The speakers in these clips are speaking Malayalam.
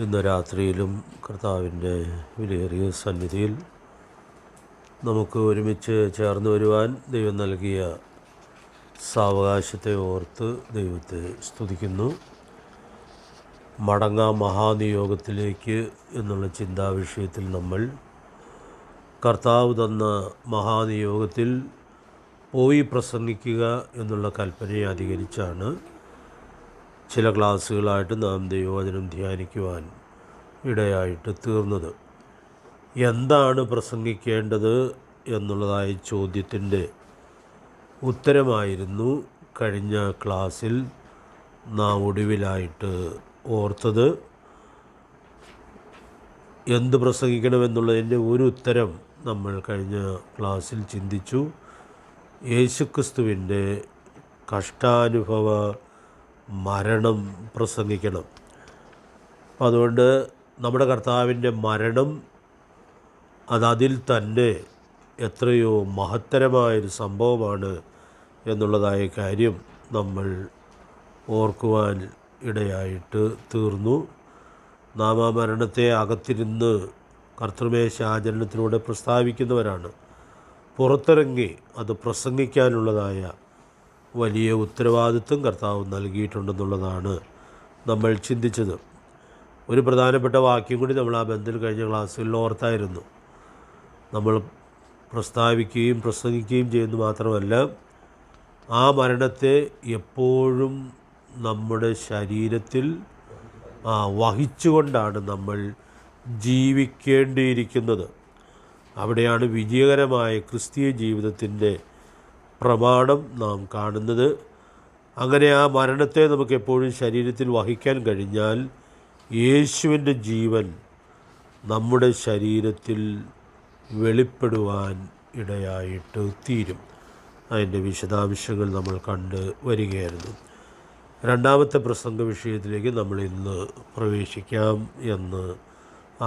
ഇന്ന് രാത്രിയിലും കർത്താവിൻ്റെ വിലയേറിയ സന്നിധിയിൽ നമുക്ക് ഒരുമിച്ച് ചേർന്ന് വരുവാൻ ദൈവം നൽകിയ സാവകാശത്തെ ഓർത്ത് ദൈവത്തെ സ്തുതിക്കുന്നു. മടങ്ങാം മഹാനിയോഗത്തിലേക്ക് എന്നുള്ള ചിന്താവിഷയത്തിൽ നമ്മൾ കർത്താവ് തന്ന മഹാനിയോഗത്തിൽ പോയി പ്രസംഗിക്കുക എന്നുള്ള കൽപ്പനയെ അധികരിച്ചാണ് ചില ക്ലാസ്സുകളായിട്ട് നാം ദൈവവചനം ധ്യാനിക്കുവാൻ ഇടയായിട്ട് തീർന്നത്. എന്താണ് പ്രസംഗിക്കേണ്ടത് എന്നുള്ളതായ ചോദ്യത്തിൻ്റെ ഉത്തരമായിരുന്നു കഴിഞ്ഞ ക്ലാസ്സിൽ നാം ഒടുവിലായിട്ട് ഓർത്തത്. എന്ത് പ്രസംഗിക്കണമെന്നുള്ളതിൻ്റെ ഒരു ഉത്തരം നമ്മൾ കഴിഞ്ഞ ക്ലാസ്സിൽ ചിന്തിച്ചു. യേശുക്രിസ്തുവിൻ്റെ കഷ്ടാനുഭവ മരണം പ്രസംഗിക്കണം. അപ്പം അതുകൊണ്ട് നമ്മുടെ കർത്താവിൻ്റെ മരണം അതിൽ തന്നെ എത്രയോ മഹത്തരമായൊരു സംഭവമാണ് എന്നുള്ളതായ കാര്യം നമ്മൾ ഓർക്കുവാൻ ഇടയായിട്ട് തീർന്നു. നാം ആ മരണത്തെ അകത്തിരുന്ന് കർത്തൃമേശ ആചരണത്തിലൂടെ പ്രസ്താവിക്കുന്നവരാണ്. പുറത്തിറങ്ങി അത് പ്രസംഗിക്കാനുള്ളതായ വലിയ ഉത്തരവാദിത്വം കർത്താവ് നൽകിയിട്ടുണ്ടെന്നുള്ളതാണ് നമ്മൾ ചിന്തിച്ചത്. ഒരു പ്രധാനപ്പെട്ട വാക്യം കൂടി നമ്മൾ ആ ബന്ധത്തിൽ കഴിഞ്ഞ ക്ലാസ്സുകളിൽ ഓർത്തായിരുന്നു. നമ്മൾ പ്രസ്താവിക്കുകയും പ്രസംഗിക്കുകയും ചെയ്യുന്നത് മാത്രമല്ല, ആ മരണത്തെ എപ്പോഴും നമ്മുടെ ശരീരത്തിൽ വഹിച്ചുകൊണ്ടാണ് നമ്മൾ ജീവിക്കേണ്ടിയിരിക്കുന്നത്. അവിടെയാണ് വിജയകരമായ ക്രിസ്തീയ ജീവിതത്തിൻ്റെ പ്രമാണം നാം കാണുന്നത്. അങ്ങനെ ആ മരണത്തെ നമുക്ക് എപ്പോഴും ശരീരത്തിൽ വഹിക്കാൻ കഴിഞ്ഞാൽ യേശുവിൻ്റെ ജീവൻ നമ്മുടെ ശരീരത്തിൽ വെളിപ്പെടുവാൻ ഇടയായിട്ട് തീരും. അതിൻ്റെ വിശദാംശങ്ങൾ നമ്മൾ കണ്ട് വരികയായിരുന്നു. രണ്ടാമത്തെ പ്രസംഗ വിഷയത്തിലേക്ക് നമ്മൾ ഇന്ന് പ്രവേശിക്കാം എന്ന്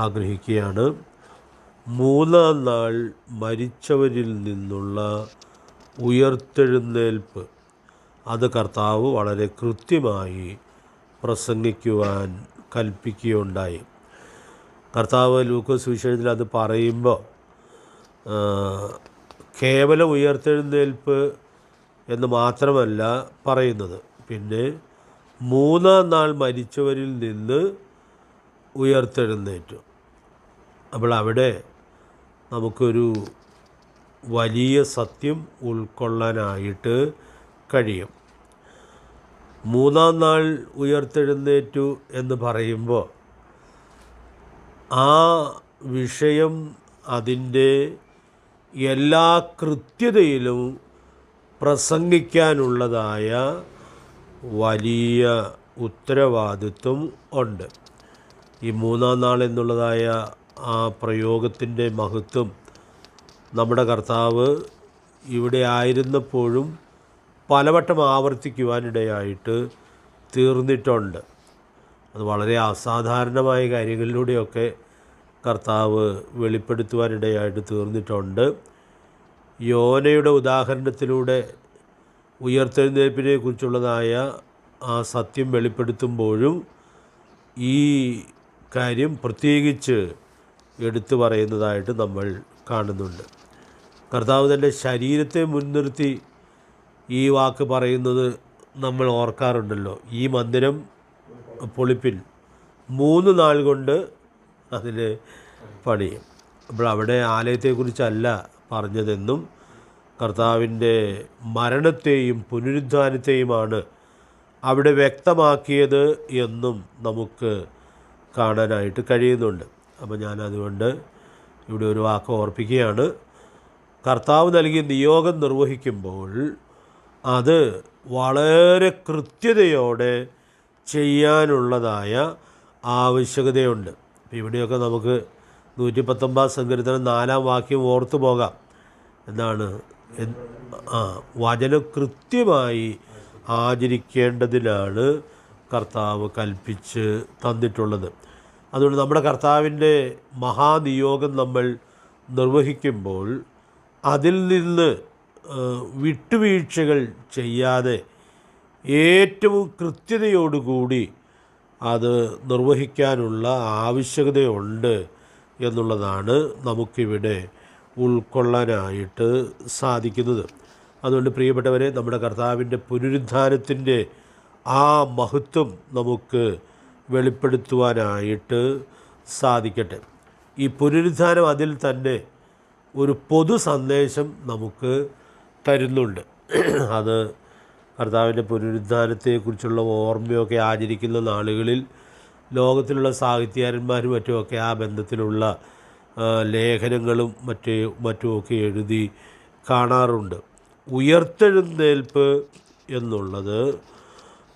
ആഗ്രഹിക്കുകയാണ്. മൂന്നാം നാൾ മരിച്ചവരിൽ നിന്നുള്ള ഉയർത്തെഴുന്നേൽപ്പ്. അത് കർത്താവ് വളരെ കൃത്യമായി പ്രസംഗിക്കുവാൻ കൽപ്പിക്കുകയുണ്ടായി. കർത്താവ് ലൂക്കോസ് സുവിശേഷത്തിൽ അത് പറയുമ്പോൾ കേവലം ഉയർത്തെഴുന്നേൽപ്പ് എന്ന് മാത്രമല്ല പറയുന്നത്, പിന്നെ മൂന്നാം നാൾ മരിച്ചവരിൽ നിന്ന് ഉയർത്തെഴുന്നേറ്റു. അപ്പോൾ അവിടെ നമുക്കൊരു വലിയ സത്യം ഉൾക്കൊള്ളാനായിട്ട് കഴിയും. മൂന്നാം നാൾ ഉയർത്തെഴുന്നേറ്റു എന്ന് പറയുമ്പോൾ ആ വിഷയം അതിൻ്റെ എല്ലാ കൃത്യതയിലും പ്രസംഗിക്കാനുള്ളതായ വലിയ ഉത്തരവാദിത്വം ഉണ്ട്. ഈ മൂന്നാം നാൾ എന്നുള്ളതായ ആ പ്രയോഗത്തിൻ്റെ മഹത്വം നമ്മുടെ കർത്താവ് ഇവിടെ ആയിരുന്നപ്പോഴും പലവട്ടം ആവർത്തിക്കുവാനിടയായിട്ട് തീർന്നിട്ടുണ്ട്. അത് വളരെ അസാധാരണമായ കാര്യങ്ങളിലൂടെയൊക്കെ കർത്താവ് വെളിപ്പെടുത്തുവാനിടയായിട്ട് തീർന്നിട്ടുണ്ട്. യോനയുടെ ഉദാഹരണത്തിലൂടെ ഉയർത്തെഴുന്നേൽപ്പിനെ കുറിച്ചുള്ളതായ ആ സത്യം വെളിപ്പെടുത്തുമ്പോഴും ഈ കാര്യം പ്രത്യേകിച്ച് എടുത്തു പറയുന്നതായിട്ട് നമ്മൾ കാണുന്നുണ്ട്. കർത്താവ് തൻ്റെ ശരീരത്തെ മുൻനിർത്തി ഈ വാക്ക് പറയുന്നത് നമ്മൾ ഓർക്കാറുണ്ടല്ലോ. ഈ മന്ദിരം പൊളിപ്പിൻ 3 നാൾ കൊണ്ട് അതിൽ പണിയും. അപ്പോൾ അവിടെ ആലയത്തെക്കുറിച്ചല്ല പറഞ്ഞതെന്നും കർത്താവിൻ്റെ മരണത്തെയും പുനരുദ്ധാനത്തെയുമാണ് അവിടെ വ്യക്തമാക്കിയത് എന്നും നമുക്ക് കാണാനായിട്ട് കഴിയുന്നുണ്ട്. അപ്പോൾ ഞാനതുകൊണ്ട് ഇവിടെ ഒരു വാക്ക് ഓർപ്പിക്കുകയാണ്. കർത്താവ് നൽകിയ നിയോഗം നിർവഹിക്കുമ്പോൾ അത് വളരെ കൃത്യതയോടെ ചെയ്യാനുള്ളതായ ആവശ്യകതയുണ്ട്. ഇവിടെയൊക്കെ നമുക്ക് 119 സങ്കീർത്തനം 4-ാം വാക്യം ഓർത്തു പോകാം. എന്താണ്? വചനം കൃത്യമായി ആചരിക്കേണ്ടതിനാണ് കർത്താവ് കൽപ്പിച്ച് തന്നിട്ടുള്ളത്. അതുകൊണ്ട് നമ്മുടെ കർത്താവിൻ്റെ മഹാനിയോഗം നമ്മൾ നിർവഹിക്കുമ്പോൾ അതിൽ നിന്ന് വിട്ടുവീഴ്ചകൾ ചെയ്യാതെ ഏറ്റവും കൃത്യതയോടുകൂടി അത് നിർവഹിക്കാനുള്ള ആവശ്യകതയുണ്ട് എന്നുള്ളതാണ് നമുക്കിവിടെ ഉൾക്കൊള്ളാനായിട്ട് സാധിക്കുന്നത്. അതുകൊണ്ട് പ്രിയപ്പെട്ടവരെ, നമ്മുടെ കർത്താവിൻ്റെ പുനരുദ്ധാനത്തിൻ്റെ ആ മഹത്വം നമുക്ക് വെളിപ്പെടുത്തുവാനായിട്ട് സാധിക്കട്ടെ. ഈ പുനരുദ്ധാനം അതിൽ തന്നെ ഒരു പൊതു സന്ദേശം നമുക്ക് തരുന്നുണ്ട്. അത് കർത്താവിൻ്റെ പുനരുദ്ധാനത്തെക്കുറിച്ചുള്ള ഓർമ്മയൊക്കെ ആചരിക്കുന്ന നാളുകളിൽ ലോകത്തിലുള്ള സാഹിത്യകാരന്മാരും മറ്റുമൊക്കെ ആ ബന്ധത്തിലുള്ള ലേഖനങ്ങളും മറ്റുമൊക്കെ എഴുതി കാണാറുണ്ട്. ഉയർത്തെഴുന്നേൽപ്പ് എന്നുള്ളത്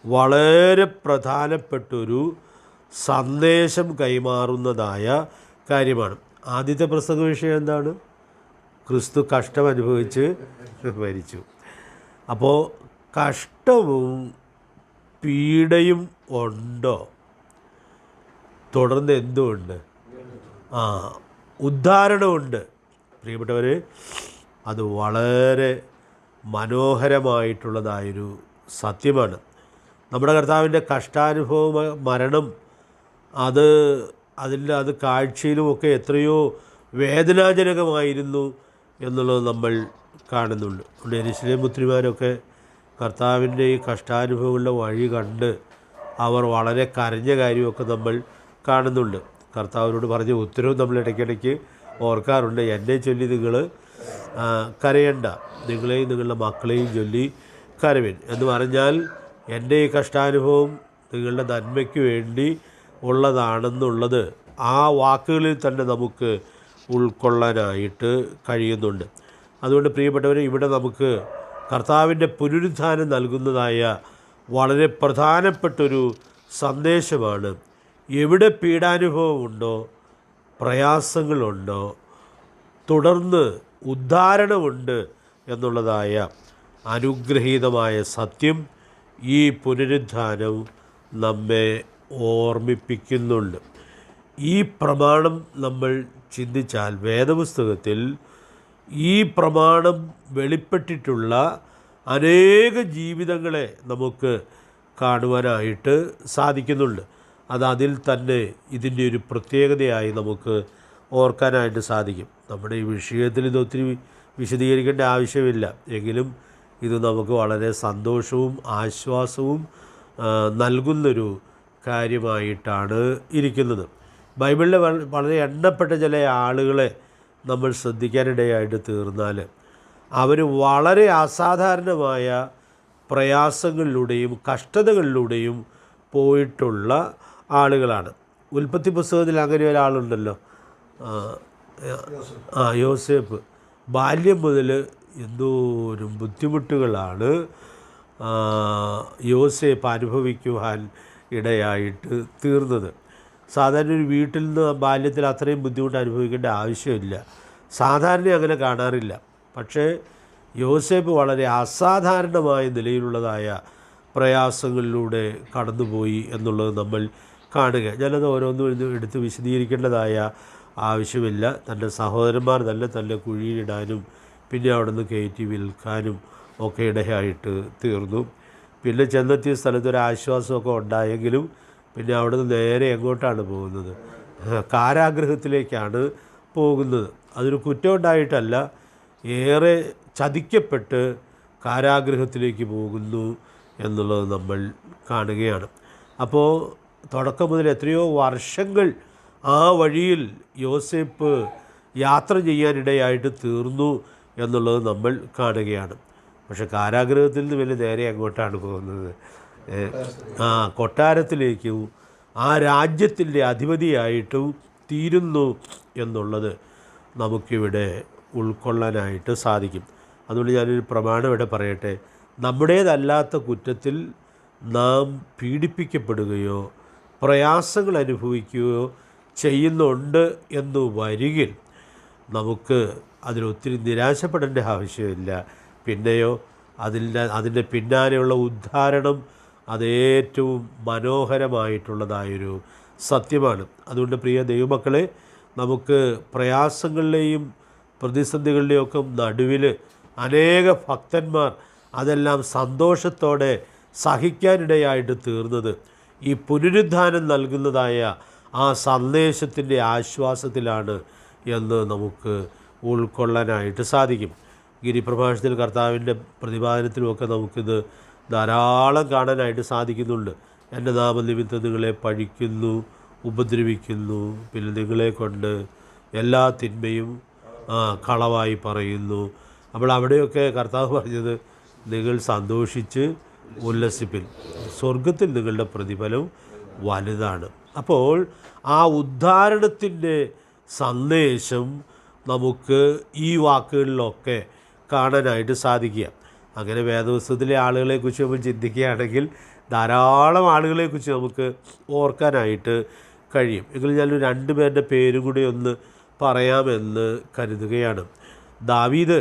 വളരെ പ്രധാനപ്പെട്ടൊരു സന്ദേശം കൈമാറുന്നതായ കാര്യമാണ്. ആദ്യത്തെ പ്രസംഗ വിഷയം എന്താണ്? ക്രിസ്തു കഷ്ടം അനുഭവിച്ച് മരിച്ചു. അപ്പോൾ കഷ്ടവും പീഡയും ഉണ്ടോ? തുടർന്ന് എന്തുമുണ്ട്? ഉദ്ധാരണമുണ്ട്. പ്രിയപ്പെട്ടവർ, അത് വളരെ മനോഹരമായിട്ടുള്ളതായൊരു സത്യമാണ്. നമ്മുടെ കർത്താവിൻ്റെ കഷ്ടാനുഭവ മരണം അത് കാഴ്ചയിലുമൊക്കെ എത്രയോ വേദനാജനകമായിരുന്നു എന്നുള്ളത് നമ്മൾ കാണുന്നുണ്ട്. അതുകൊണ്ട് യെരൂശലേം പുത്രിമാരൊക്കെ കർത്താവിൻ്റെ ഈ കഷ്ടാനുഭവങ്ങളുടെ വഴി കണ്ട് അവർ വളരെ കരഞ്ഞ കാര്യമൊക്കെ നമ്മൾ കാണുന്നുണ്ട്. കർത്താവിനോട് പറഞ്ഞ ഉത്തരവും നമ്മൾ ഇടയ്ക്കിടയ്ക്ക് ഓർക്കാറുണ്ട്. എന്നെ ചൊല്ലി നിങ്ങൾ കരയണ്ട, നിങ്ങളെയും നിങ്ങളുടെ മക്കളെയും ചൊല്ലി കരവിൻ എന്ന് പറഞ്ഞാൽ എൻ്റെ ഈ കഷ്ടാനുഭവം നിങ്ങളുടെ നന്മയ്ക്ക് വേണ്ടി ഉള്ളതാണെന്നുള്ളത് ആ വാക്കുകളിൽ തന്നെ നമുക്ക് ഉൾക്കൊള്ളാനായിട്ട് കഴിയുന്നുണ്ട്. അതുകൊണ്ട് പ്രിയപ്പെട്ടവർ, ഇവിടെ നമുക്ക് കർത്താവിൻ്റെ പുനരുദ്ധാനം നൽകുന്നതായ വളരെ പ്രധാനപ്പെട്ടൊരു സന്ദേശമാണ്. എവിടെ പീഡാനുഭവമുണ്ടോ, പ്രയാസങ്ങളുണ്ടോ, തുടർന്ന് ഉദ്ധാരണമുണ്ട് എന്നുള്ളതായ അനുഗ്രഹീതമായ സത്യം ഈ പുനരുദ്ധാനം നമ്മെ ഓർമ്മിപ്പിക്കുന്നുണ്ട്. ഈ പ്രമാണം നമ്മൾ ചിന്തിച്ചാൽ വേദപുസ്തകത്തിൽ ഈ പ്രമാണം വെളിപ്പെട്ടിട്ടുള്ള അനേക ജീവിതങ്ങളെ നമുക്ക് കാണുവാനായിട്ട് സാധിക്കുന്നുണ്ട്. അതിൽ തന്നെ ഇതിൻ്റെ ഒരു പ്രത്യേകതയായി നമുക്ക് ഓർക്കാനായിട്ട് സാധിക്കും. നമ്മുടെ ഈ വിഷയത്തിൽ ഇതൊത്തിരി വിശദീകരിക്കേണ്ട ആവശ്യമില്ല. എങ്കിലും ഇത് നമുക്ക് വളരെ സന്തോഷവും ആശ്വാസവും നൽകുന്നൊരു കാര്യമായിട്ടാണ് ഇരിക്കുന്നത്. ബൈബിളിലെ വളരെ എണ്ണപ്പെട്ട ചില ആളുകളെ നമ്മൾ ശ്രദ്ധിക്കാനിടയായിട്ട് തീർന്നാൽ അവർ വളരെ അസാധാരണമായ പ്രയാസങ്ങളിലൂടെയും കഷ്ടതകളിലൂടെയും പോയിട്ടുള്ള ആളുകളാണ്. ഉൽപ്പത്തി പുസ്തകത്തിൽ അങ്ങനെ ഒരാളുണ്ടല്ലോ, യോസേപ്പ്. ബാല്യം മുതൽ എന്തോരം ബുദ്ധിമുട്ടുകളാണ് യോസേപ്പ് അനുഭവിക്കുവാൻ ഇടയായിട്ട് തീർന്നത്. സാധാരണ ഒരു വീട്ടിൽ നിന്ന് ബാല്യത്തിൽ അത്രയും ബുദ്ധിമുട്ട് അനുഭവിക്കേണ്ട ആവശ്യമില്ല, സാധാരണ അങ്ങനെ കാണാറില്ല. പക്ഷേ യോസേപ്പ് വളരെ അസാധാരണമായ നിലയിലുള്ളതായ പ്രയാസങ്ങളിലൂടെ കടന്നുപോയി എന്നുള്ളത് നമ്മൾ കാണുക. ഞാനത് ഓരോന്നും എടുത്ത് വിശദീകരിക്കേണ്ടതായ ആവശ്യമില്ല. തൻ്റെ സഹോദരന്മാർ തന്നെ കുഴിയിലിടാനും പിന്നെ അവിടെ നിന്ന് കയറ്റി വിൽക്കാനും ഒക്കെ ഇടയായിട്ട് തീർന്നു. പിന്നെ ചെന്നെത്തിയ സ്ഥലത്തൊരു ആശ്വാസമൊക്കെ ഉണ്ടായെങ്കിലും പിന്നെ അവിടെ നിന്ന് നേരെ എങ്ങോട്ടാണ് പോകുന്നത്? കാരാഗൃഹത്തിലേക്കാണ് പോകുന്നത്. അതൊരു കുറ്റമുണ്ടായിട്ടല്ല, ഏറെ ചതിക്കപ്പെട്ട് കാരാഗൃഹത്തിലേക്ക് പോകുന്നു എന്നുള്ളത് നമ്മൾ കാണുകയാണ്. അപ്പോൾ തുടക്കം മുതൽ എത്രയോ വർഷങ്ങൾ ആ വഴിയിൽ യോസേപ്പ് യാത്ര ചെയ്യാനിടയായിട്ട് തീർന്നു എന്നുള്ളത് നമ്മൾ കാണുകയാണ്. പക്ഷെ കാരാഗൃഹത്തിൽ നിന്ന് വലിയ നേരെ അങ്ങോട്ടാണ് പോകുന്നത്, കൊട്ടാരത്തിലേക്കും ആ രാജ്യത്തിൻ്റെ അധിപതിയായിട്ടും തീരുന്നു എന്നുള്ളത് നമുക്കിവിടെ ഉൾക്കൊള്ളാനായിട്ട് സാധിക്കും. അതുകൊണ്ട് ഞാനൊരു പ്രമാണം ഇവിടെ പറയട്ടെ. നമ്മുടേതല്ലാത്ത കുറ്റത്തിൽ നാം പീഡിപ്പിക്കപ്പെടുകയോ പ്രയാസങ്ങൾ അനുഭവിക്കുകയോ ചെയ്യുന്നുണ്ട് എന്ന് വരികിൽ നമുക്ക് അതിലൊത്തിരി നിരാശപ്പെടേണ്ട ആവശ്യമില്ല. പിന്നെയോ അതിൻ്റെ പിന്നാലെയുള്ള ഉദ്ധാരണം അതേറ്റവും മനോഹരമായിട്ടുള്ളതായൊരു സത്യമാണ്. അതുകൊണ്ട് പ്രിയ ദൈവമക്കളെ, നമുക്ക് പ്രയാസങ്ങളിലെയും പ്രതിസന്ധികളുടെയും ഒക്കെ നടുവിൽ അനേക ഭക്തന്മാർ അതെല്ലാം സന്തോഷത്തോടെ സഹിക്കാനിടയായിട്ട് തീർന്നത് ഈ പുനരുദ്ധാനം നൽകുന്നതായ ആ സന്ദേശത്തിൻ്റെ ആശ്വാസത്തിലാണ് എന്ന് നമുക്ക് ഉൾക്കൊള്ളാനായിട്ട് സാധിക്കും. ഗിരിപ്രഭാഷണത്തിൽ കർത്താവിൻ്റെ പ്രതിപാദനത്തിലുമൊക്കെ നമുക്കിത് ധാരാളം കാണാനായിട്ട് സാധിക്കുന്നുണ്ട്. എൻ്റെ നാമനിമിത്തം നിങ്ങളെ പഴിക്കുന്നു, ഉപദ്രവിക്കുന്നു, പിന്നെ നിങ്ങളെ കൊണ്ട് എല്ലാ തിന്മയും കളവായി പറയുന്നു. അപ്പോൾ അവിടെയൊക്കെ കർത്താവ് പറഞ്ഞത്, നിങ്ങൾ സന്തോഷിച്ച് ഉല്ലസിപ്പിൻ, സ്വർഗത്തിൽ നിങ്ങളുടെ പ്രതിഫലം വലുതാണ്. അപ്പോൾ ആ ഉദ്ധാരണത്തിൻ്റെ സന്ദേശം നമുക്ക് ഈ വാക്കുകളിലൊക്കെ കാണാനായിട്ട് സാധിക്കുക. അങ്ങനെ വേദപുസ്തകത്തിലെ ആളുകളെക്കുറിച്ച് നമ്മൾ ചിന്തിക്കുകയാണെങ്കിൽ ധാരാളം ആളുകളെക്കുറിച്ച് നമുക്ക് ഓർക്കാനായിട്ട് കഴിയും. എങ്കിലും ഞാനൊരു 2 പേരുടെ പേരും കൂടി ഒന്ന് പറയാമെന്ന് കരുതുകയാണ്. ദാവീദ്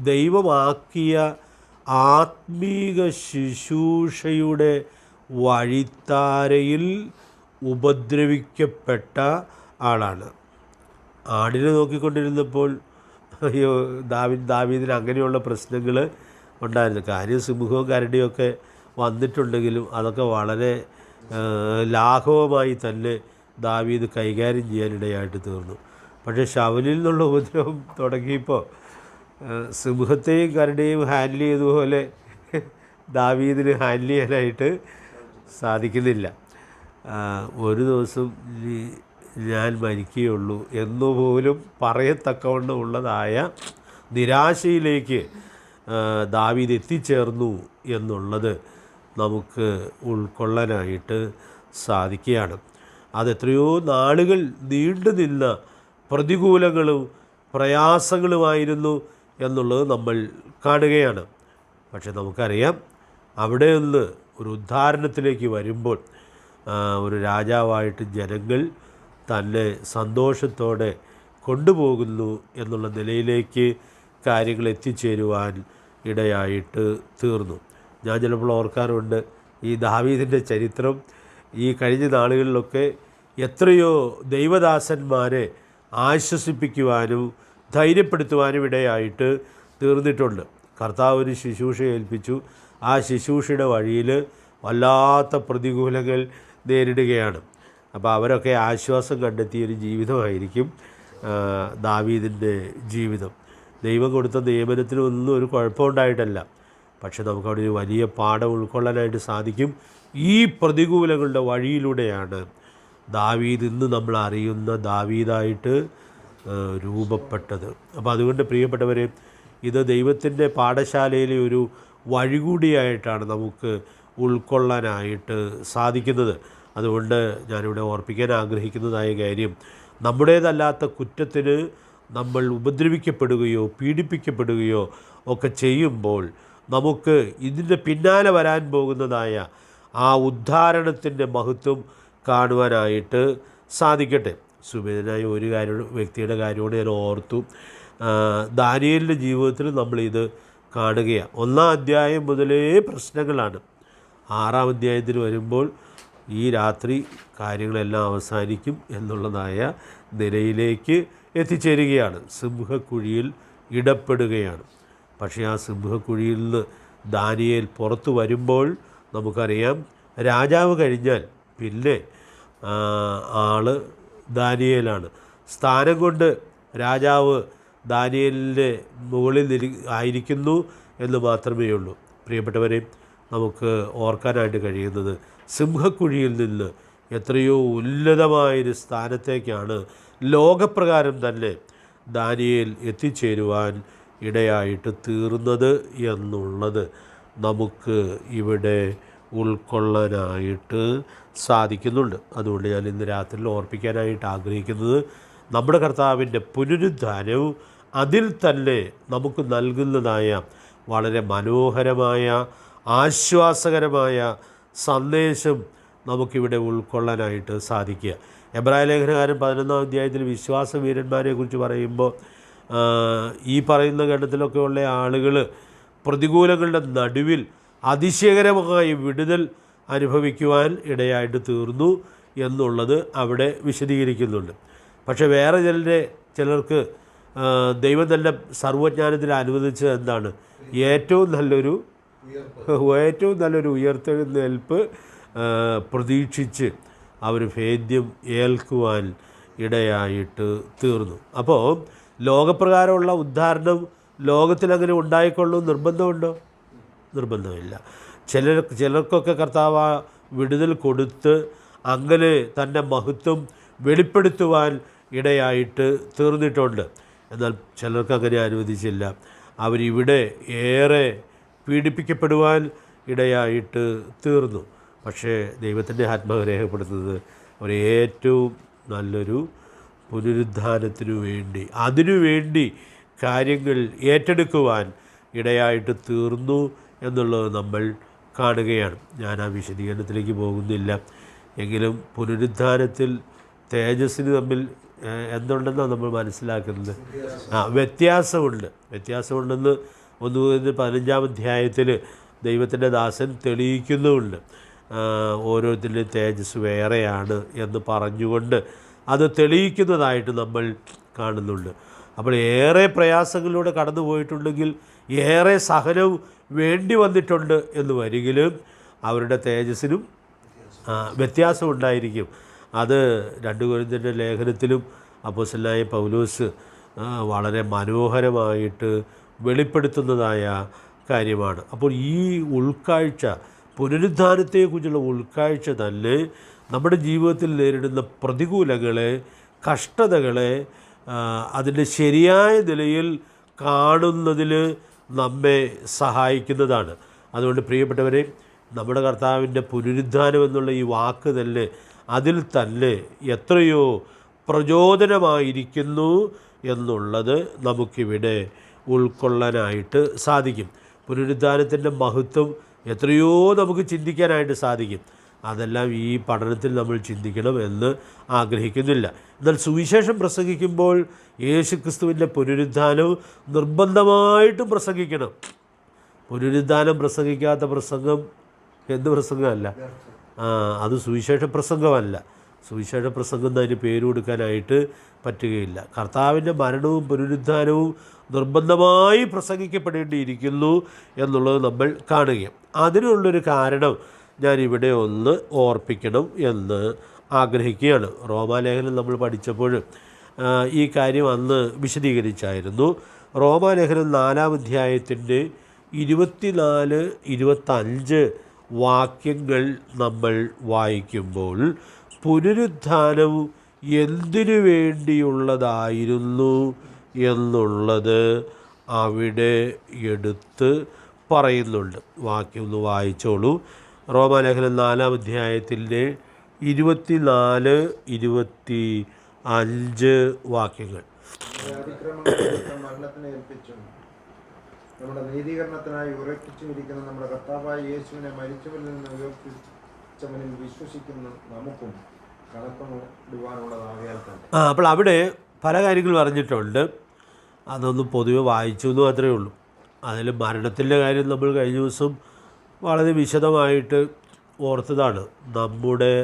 ദൈവമാക്കിയ ആത്മീക ശുശ്രൂഷയുടെ വഴിത്താരയിൽ ഉപദ്രവിക്കപ്പെട്ട ആളാണ്. ആടിനെ നോക്കിക്കൊണ്ടിരുന്നപ്പോൾ ദാവീദിന് അങ്ങനെയുള്ള പ്രശ്നങ്ങൾ ഉണ്ടായിരുന്നു. കാര്യം സിംഹവും കരടിയൊക്കെ വന്നിട്ടുണ്ടെങ്കിലും അതൊക്കെ വളരെ ലാഘവമായി തന്നെ ദാവീദ് കൈകാര്യം ചെയ്യാനിടയായിട്ട് തീർന്നു. പക്ഷേ ശൗലിൽ നിന്നുള്ള ഉപദ്രവം തുടങ്ങിയപ്പോൾ സിംഹത്തെയും കരടിയെയും ഹാൻഡിൽ ചെയ്തതുപോലെ ദാവീദിന് ഹാൻഡിൽ ചെയ്യാനായിട്ട് സാധിക്കുന്നില്ല. ഒരു ദിവസം ഞാൻ മരിക്കുകയുള്ളൂ എന്നുപോലും പറയത്തക്കവണ്ണം ഉള്ളതായ നിരാശയിലേക്ക് ദാവീദ് എത്തിച്ചേർന്നു എന്നുള്ളത് നമുക്ക് ഉൾക്കൊള്ളാനായിട്ട് സാധിക്കുകയാണ്. അതെത്രയോ നാളുകൾ നീണ്ടു നിന്ന പ്രതികൂലങ്ങളും പ്രയാസങ്ങളുമായിരുന്നു എന്നുള്ളത് നമ്മൾ കാണുകയാണ്. പക്ഷെ നമുക്കറിയാം, അവിടെ നിന്ന് ഒരു ഉദ്ധാരണത്തിലേക്ക് വരുമ്പോൾ ഒരു രാജാവായിട്ട് ജനങ്ങൾ തന്നെ സന്തോഷത്തോടെ കൊണ്ടുപോകുന്നു എന്നുള്ള നിലയിലേക്ക് കാര്യങ്ങൾ എത്തിച്ചേരുവാൻ ഇടയായിട്ട് തീർന്നു. ഞാൻ ചിലപ്പോൾ ഓർക്കാറുണ്ട്, ഈ ദാവീദിൻ്റെ ചരിത്രം ഈ കഴിഞ്ഞ നാളുകളിലൊക്കെ എത്രയോ ദൈവദാസന്മാരെ ആശ്വസിപ്പിക്കുവാനും ധൈര്യപ്പെടുത്തുവാനും ഇടയായിട്ട് തീർന്നിട്ടുണ്ട്. കർത്താവ് ഒരു ശുശ്രൂഷ ഏൽപ്പിച്ചു. ആ ശുശ്രൂഷയുടെ വഴിയിൽ വല്ലാത്ത പ്രതികൂലങ്ങൾ നേരിടുകയാണ്. അപ്പോൾ അവരൊക്കെ ആശ്വാസം കണ്ടെത്തിയൊരു ജീവിതമായിരിക്കും ദാവീദിൻ്റെ ജീവിതം. ദൈവം കൊടുത്ത നിയമനത്തിനൊന്നും ഒരു കുഴപ്പമുണ്ടായിട്ടല്ല, പക്ഷെ നമുക്കവിടെ ഒരു വലിയ പാഠം ഉൾക്കൊള്ളാനായിട്ട് സാധിക്കും. ഈ പ്രതികൂലങ്ങളുടെ വഴിയിലൂടെയാണ് ദാവീദ് ഇന്ന് നമ്മൾ അറിയുന്ന ദാവീദായിട്ട് രൂപപ്പെട്ടത്. അപ്പോൾ അതുകൊണ്ട് പ്രിയപ്പെട്ടവരെ, ഇത് ദൈവത്തിൻ്റെ പാഠശാലയിലെ ഒരു വഴി കൂടിയായിട്ടാണ് നമുക്ക് ഉൾക്കൊള്ളാനായിട്ട് സാധിക്കുന്നത്. അതുകൊണ്ട് ഞാനിവിടെ ഓർപ്പിക്കാൻ ആഗ്രഹിക്കുന്നതായ കാര്യം, നമ്മുടേതല്ലാത്ത കുറ്റത്തിന് നമ്മൾ ഉപദ്രവിക്കപ്പെടുകയോ പീഡിപ്പിക്കപ്പെടുകയോ ഒക്കെ ചെയ്യുമ്പോൾ നമുക്ക് ഇതിൻ്റെ പിന്നാലെ വരാൻ പോകുന്നതായ ആ ഉദ്ധാരണത്തിൻ്റെ മഹത്വം കാണുവാനായിട്ട് സാധിക്കട്ടെ. സുബേദനായ ഒരു വ്യക്തിയുടെ കാര്യമാണ് ഞാൻ ഓർത്തു. ദാനിയേലിൻ്റെ ജീവിതത്തിൽ നമ്മളിത് കാണുകയാണ്. 1-ാം അധ്യായം മുതലേ പ്രശ്നങ്ങളാണ്. 6-ാം അധ്യായത്തിൽ വരുമ്പോൾ ഈ രാത്രി കാര്യങ്ങളെല്ലാം അവസാനിക്കും എന്നുള്ളതായ നിലയിലേക്ക് എത്തിച്ചേരുകയാണ്. സിംഹക്കുഴിയിൽ ഇടപെടുകയാണ്. പക്ഷേ ആ സിംഹക്കുഴിയിൽ നിന്ന് ദാനിയേൽ പുറത്തു വരുമ്പോൾ നമുക്കറിയാം, രാജാവ് കഴിഞ്ഞാൽ പിന്നെ ആള് ദാനിയേലാണ്. സ്ഥാനം കൊണ്ട് രാജാവ് ദാനിയേലിൻ്റെ മുകളിൽ ആയിരിക്കുന്നു എന്ന് മാത്രമേ ഉള്ളൂ. പ്രിയപ്പെട്ടവരെ, നമുക്ക് ഓർക്കാനായിട്ട് കഴിയുന്നത്, സിംഹക്കുഴിയിൽ നിന്ന് എത്രയോ ഉന്നതമായൊരു സ്ഥാനത്തേക്കാണ് ലോകപ്രകാരം തന്നെ ദാനിയേൽ എത്തിച്ചേരുവാൻ ഇടയായിട്ട് തീർന്നത് എന്നുള്ളത് നമുക്ക് ഇവിടെ ഉൾക്കൊള്ളാനായിട്ട് സാധിക്കുന്നുണ്ട്. അതുകൊണ്ട് ഞാൻ ഇന്ന് രാത്രിയിൽ ഓർപ്പിക്കാനായിട്ട് ആഗ്രഹിക്കുന്നത്, നമ്മുടെ കർത്താവിൻ്റെ പുനരുദ്ധാനവും അതിൽ തന്നെ നമുക്ക് നൽകുന്നതായ വളരെ മനോഹരമായ ആശ്വാസകരമായ സന്ദേശം നമുക്കിവിടെ ഉൾക്കൊള്ളാനായിട്ട് സാധിക്കുക. എബ്രായ ലേഖനകാരൻ 11-ാം അധ്യായത്തിൽ വിശ്വാസവീരന്മാരെ കുറിച്ച് പറയുമ്പോൾ ഈ പറയുന്ന ഘട്ടത്തിലൊക്കെ ഉള്ള ആളുകൾ പ്രതികൂലങ്ങളുടെ നടുവിൽ അതിശയകരമായ വിടുതൽ അനുഭവിക്കുവാൻ ഇടയായിട്ട് തീർന്നു എന്നുള്ളത് അവിടെ വിശദീകരിക്കുന്നുണ്ട്. പക്ഷേ വേറെ ചിലർക്ക് ദൈവം തന്നെ സർവ്വജ്ഞാനത്തിൽ അനുവദിച്ചത് എന്താണ്? ഏറ്റവും നല്ലൊരു ഉയർത്തെഴുന്നേൽപ്പ് പ്രതീക്ഷിച്ച് അവർ ഭേദ്യം ഏൽക്കുവാൻ ഇടയായിട്ട് തീർന്നു. അപ്പോൾ ലോകപ്രകാരമുള്ള ഉദ്ധാരണം ലോകത്തിലങ്ങനെ ഉണ്ടായിക്കൊള്ളൂ നിർബന്ധമുണ്ടോ? നിർബന്ധമില്ല. ചിലർക്കൊക്കെ കർത്താവ് വിടുതൽ കൊടുത്ത് അങ്ങനെ തൻ്റെ മഹത്വം വെളിപ്പെടുത്തുവാൻ ഇടയായിട്ട് തീർന്നിട്ടുണ്ട്. എന്നാൽ ചിലർക്ക് അങ്ങനെ അനുവദിച്ചില്ല. അവരിവിടെ ഏറെ പീഡിപ്പിക്കപ്പെടുവാൻ ഇടയായിട്ട് തീർന്നു. പക്ഷേ ദൈവത്തിൻ്റെ ആത്മാവ് രേഖപ്പെടുത്തുന്നത് അവർ ഏറ്റവും നല്ലൊരു പുനരുദ്ധാനത്തിനു വേണ്ടി അതിനുവേണ്ടി കാര്യങ്ങൾ ഏറ്റെടുക്കുവാൻ ഇടയായിട്ട് തീർന്നു എന്നുള്ളത് നമ്മൾ കാണുകയാണ്. ഞാൻ ആ വിശദീകരണത്തിലേക്ക് പോകുന്നില്ല. എങ്കിലും പുനരുദ്ധാനത്തിൽ തേജസ്സിന് തമ്മിൽ എന്തുണ്ടെന്നാണ് നമ്മൾ മനസ്സിലാക്കുന്നത്? വ്യത്യാസമുണ്ടെന്ന് 1-15 അധ്യായത്തിൽ ദൈവത്തിൻ്റെ ദാസൻ തെളിയിക്കുന്നുമുണ്ട്. ഓരോരുത്തരുടെയും തേജസ് വേറെയാണ് എന്ന് പറഞ്ഞുകൊണ്ട് അത് തെളിയിക്കുന്നതായിട്ട് നമ്മൾ കാണുന്നുണ്ട്. അപ്പോൾ ഏറെ പ്രയാസങ്ങളിലൂടെ കടന്നു പോയിട്ടുണ്ടെങ്കിൽ ഏറെ സഹനവും വേണ്ടി വന്നിട്ടുണ്ട് എന്ന് വരികിലും അവരുടെ തേജസ്സിനും വ്യത്യാസമുണ്ടായിരിക്കും. അത് 2 കൊരിന്ത്യരുടെ ലേഖനത്തിലും അപ്പോസ്തലനായ പൗലോസ് വളരെ മനോഹരമായിട്ട് വെളിപ്പെടുത്തുന്നതായ കാര്യമാണ്. അപ്പോൾ ഈ ഉൾക്കാഴ്ച, പുനരുദ്ധാനത്തെക്കുറിച്ചുള്ള ഉൾക്കാഴ്ച തന്നെ നമ്മുടെ ജീവിതത്തിൽ നേരിടുന്ന പ്രതികൂലങ്ങളെ, കഷ്ടതകളെ അതിൻ്റെ ശരിയായ നിലയിൽ കാണുന്നതിൽ നമ്മെ സഹായിക്കുന്നതാണ്. അതുകൊണ്ട് പ്രിയപ്പെട്ടവരെ, നമ്മുടെ കർത്താവിൻ്റെ പുനരുദ്ധാനം എന്നുള്ള ഈ വാക്ക് തന്നെ അതിൽ തന്നെ എത്രയോ പ്രചോദനമായിരിക്കുന്നു എന്നുള്ളത് നമുക്കിവിടെ ഉൾക്കൊള്ളാനായിട്ട് സാധിക്കും. പുനരുദ്ധാനത്തിൻ്റെ മഹത്വം എത്രയോ നമുക്ക് ചിന്തിക്കാനായിട്ട് സാധിക്കും. അതെല്ലാം ഈ പഠനത്തിൽ നമ്മൾ ചിന്തിക്കണം എന്ന് ആഗ്രഹിക്കുന്നില്ല. എന്നാൽ സുവിശേഷം പ്രസംഗിക്കുമ്പോൾ യേശുക്രിസ്തുവിൻ്റെ പുനരുദ്ധാനവും നിർബന്ധമായിട്ടും പ്രസംഗിക്കണം. പുനരുദ്ധാനം പ്രസംഗിക്കാത്ത പ്രസംഗം എന്ത് പ്രസംഗമല്ല, അത് സുവിശേഷ പ്രസംഗമല്ല. സുവിശേഷ പ്രസംഗം അതിന് പേര് കൊടുക്കാനായിട്ട് പറ്റുകയില്ല. കർത്താവിൻ്റെ മരണവും പുനരുദ്ധാനവും നിർബന്ധമായി പ്രസംഗിക്കപ്പെടേണ്ടിയിരിക്കുന്നു എന്നുള്ളത് നമ്മൾ കാണുകയും അതിനുള്ളൊരു കാരണം ഞാനിവിടെ ഒന്ന് ഓർപ്പിക്കണം എന്ന് ആഗ്രഹിക്കുകയാണ്. റോമാലേഖനം നമ്മൾ പഠിച്ചപ്പോൾ ഈ കാര്യം അന്ന് വിശദീകരിച്ചായിരുന്നു. റോമാലേഖനം 4-ാം അധ്യായത്തിൻ്റെ 24-25 വാക്യങ്ങൾ നമ്മൾ വായിക്കുമ്പോൾ പുനരുദ്ധാനം എന്തിനു വേണ്ടിയുള്ളതായിരുന്നു എന്നുള്ളത് അവിടെ എടുത്ത് പറയുന്നുണ്ട്. വാക്യം ഒന്ന് വായിച്ചോളൂ. റോമാലേഖനം 4-ാം അധ്യായത്തിൻ്റെ 24-25 വാക്യങ്ങൾ. നമ്മുടെ നീതീകരണത്തിനായി ഉറപ്പിച്ചിരിക്കുന്ന നമ്മുടെ കർത്താവായ യേശുവിനെ മരിച്ചവരിൽ നിന്ന് ഉയർപ്പിച്ചവനിൽ വിശ്വസിക്കുന്ന നമുക്കും കണക്കിടുവാനുള്ളതാകിയാൽ തന്നെ. അപ്പോൾ അവിടെ പല കാര്യങ്ങൾ പറഞ്ഞിട്ടുണ്ട്. അതൊന്ന് പൊതുവെ വായിച്ചു എന്ന് മാത്രമേ ഉള്ളൂ. അതിൽ മരണത്തിൻ്റെ കാര്യം നമ്മൾ കഴിഞ്ഞ ദിവസം വളരെ വിശദമായിട്ട് ഓർത്തതാണ്. നമ്മുടെ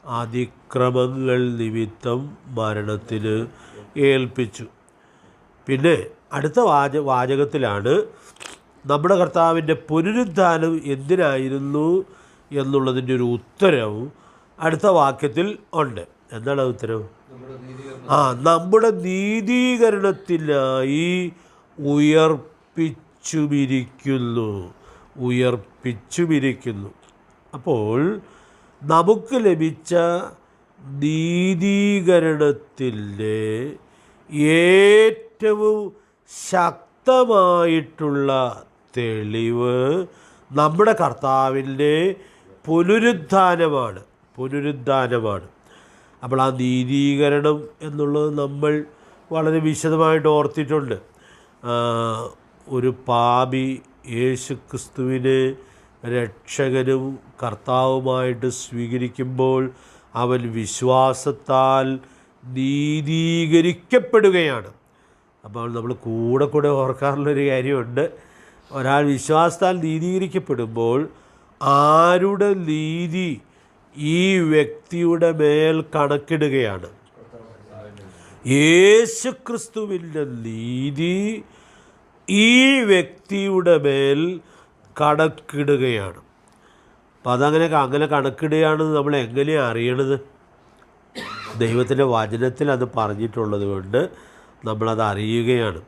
അതിക്രമങ്ങൾ നിമിത്തം മരണത്തിന് ഏൽപ്പിച്ചു. പിന്നെ അടുത്ത വാചകത്തിലാണ് നമ്മുടെ കർത്താവിൻ്റെ പുനരുദ്ധാനം എന്തിനായിരുന്നു എന്നുള്ളതിൻ്റെ ഒരു ഉത്തരവും അടുത്ത വാക്യത്തിൽ ഉണ്ട്. എന്താണ് ഉത്തരവ്? നമ്മുടെ നീതീകരണത്തിനായി ഉയർപ്പിച്ചുമിരിക്കുന്നു. അപ്പോൾ നമുക്ക് ലഭിച്ച നീതീകരണത്തിൻ്റെ ഏറ്റവും ശക്തമായിട്ടുള്ള തെളിവ് നമ്മുടെ കർത്താവിൻ്റെ പുനരുദ്ധാനമാണ്. അപ്പോൾ ആ നീതീകരണം എന്നുള്ളത് നമ്മൾ വളരെ വിശദമായിട്ട് ഓർത്തിട്ടുണ്ട്. ഒരു പാപി യേശുക്രിസ്തുവിനെ രക്ഷകനും കർത്താവുമായിട്ട് സ്വീകരിക്കുമ്പോൾ അവൻ വിശ്വാസത്താൽ നീതീകരിക്കപ്പെടുകയാണ്. അപ്പോൾ നമ്മൾ കൂടെ ഓർക്കാറുള്ളൊരു കാര്യമുണ്ട്. ഒരാൾ വിശ്വാസത്താൽ നീതീകരിക്കപ്പെടുമ്പോൾ ആരുടെ നീതി ഈ വ്യക്തിയുടെ മേൽ കണക്കിടുകയാണ്? യേശുക്രിസ്തുവിൻ്റെ നീതി ഈ വ്യക്തിയുടെ മേൽ കണക്കിടുകയാണ്. അപ്പോൾ അങ്ങനെ കണക്കിടുകയാണെന്ന് നമ്മൾ എങ്ങനെയാണ് അറിയണത്? ദൈവത്തിൻ്റെ വചനത്തിൽ അത് പറഞ്ഞിട്ടുള്ളത് കൊണ്ട് നമ്മളത് അറിയുകയാണ്.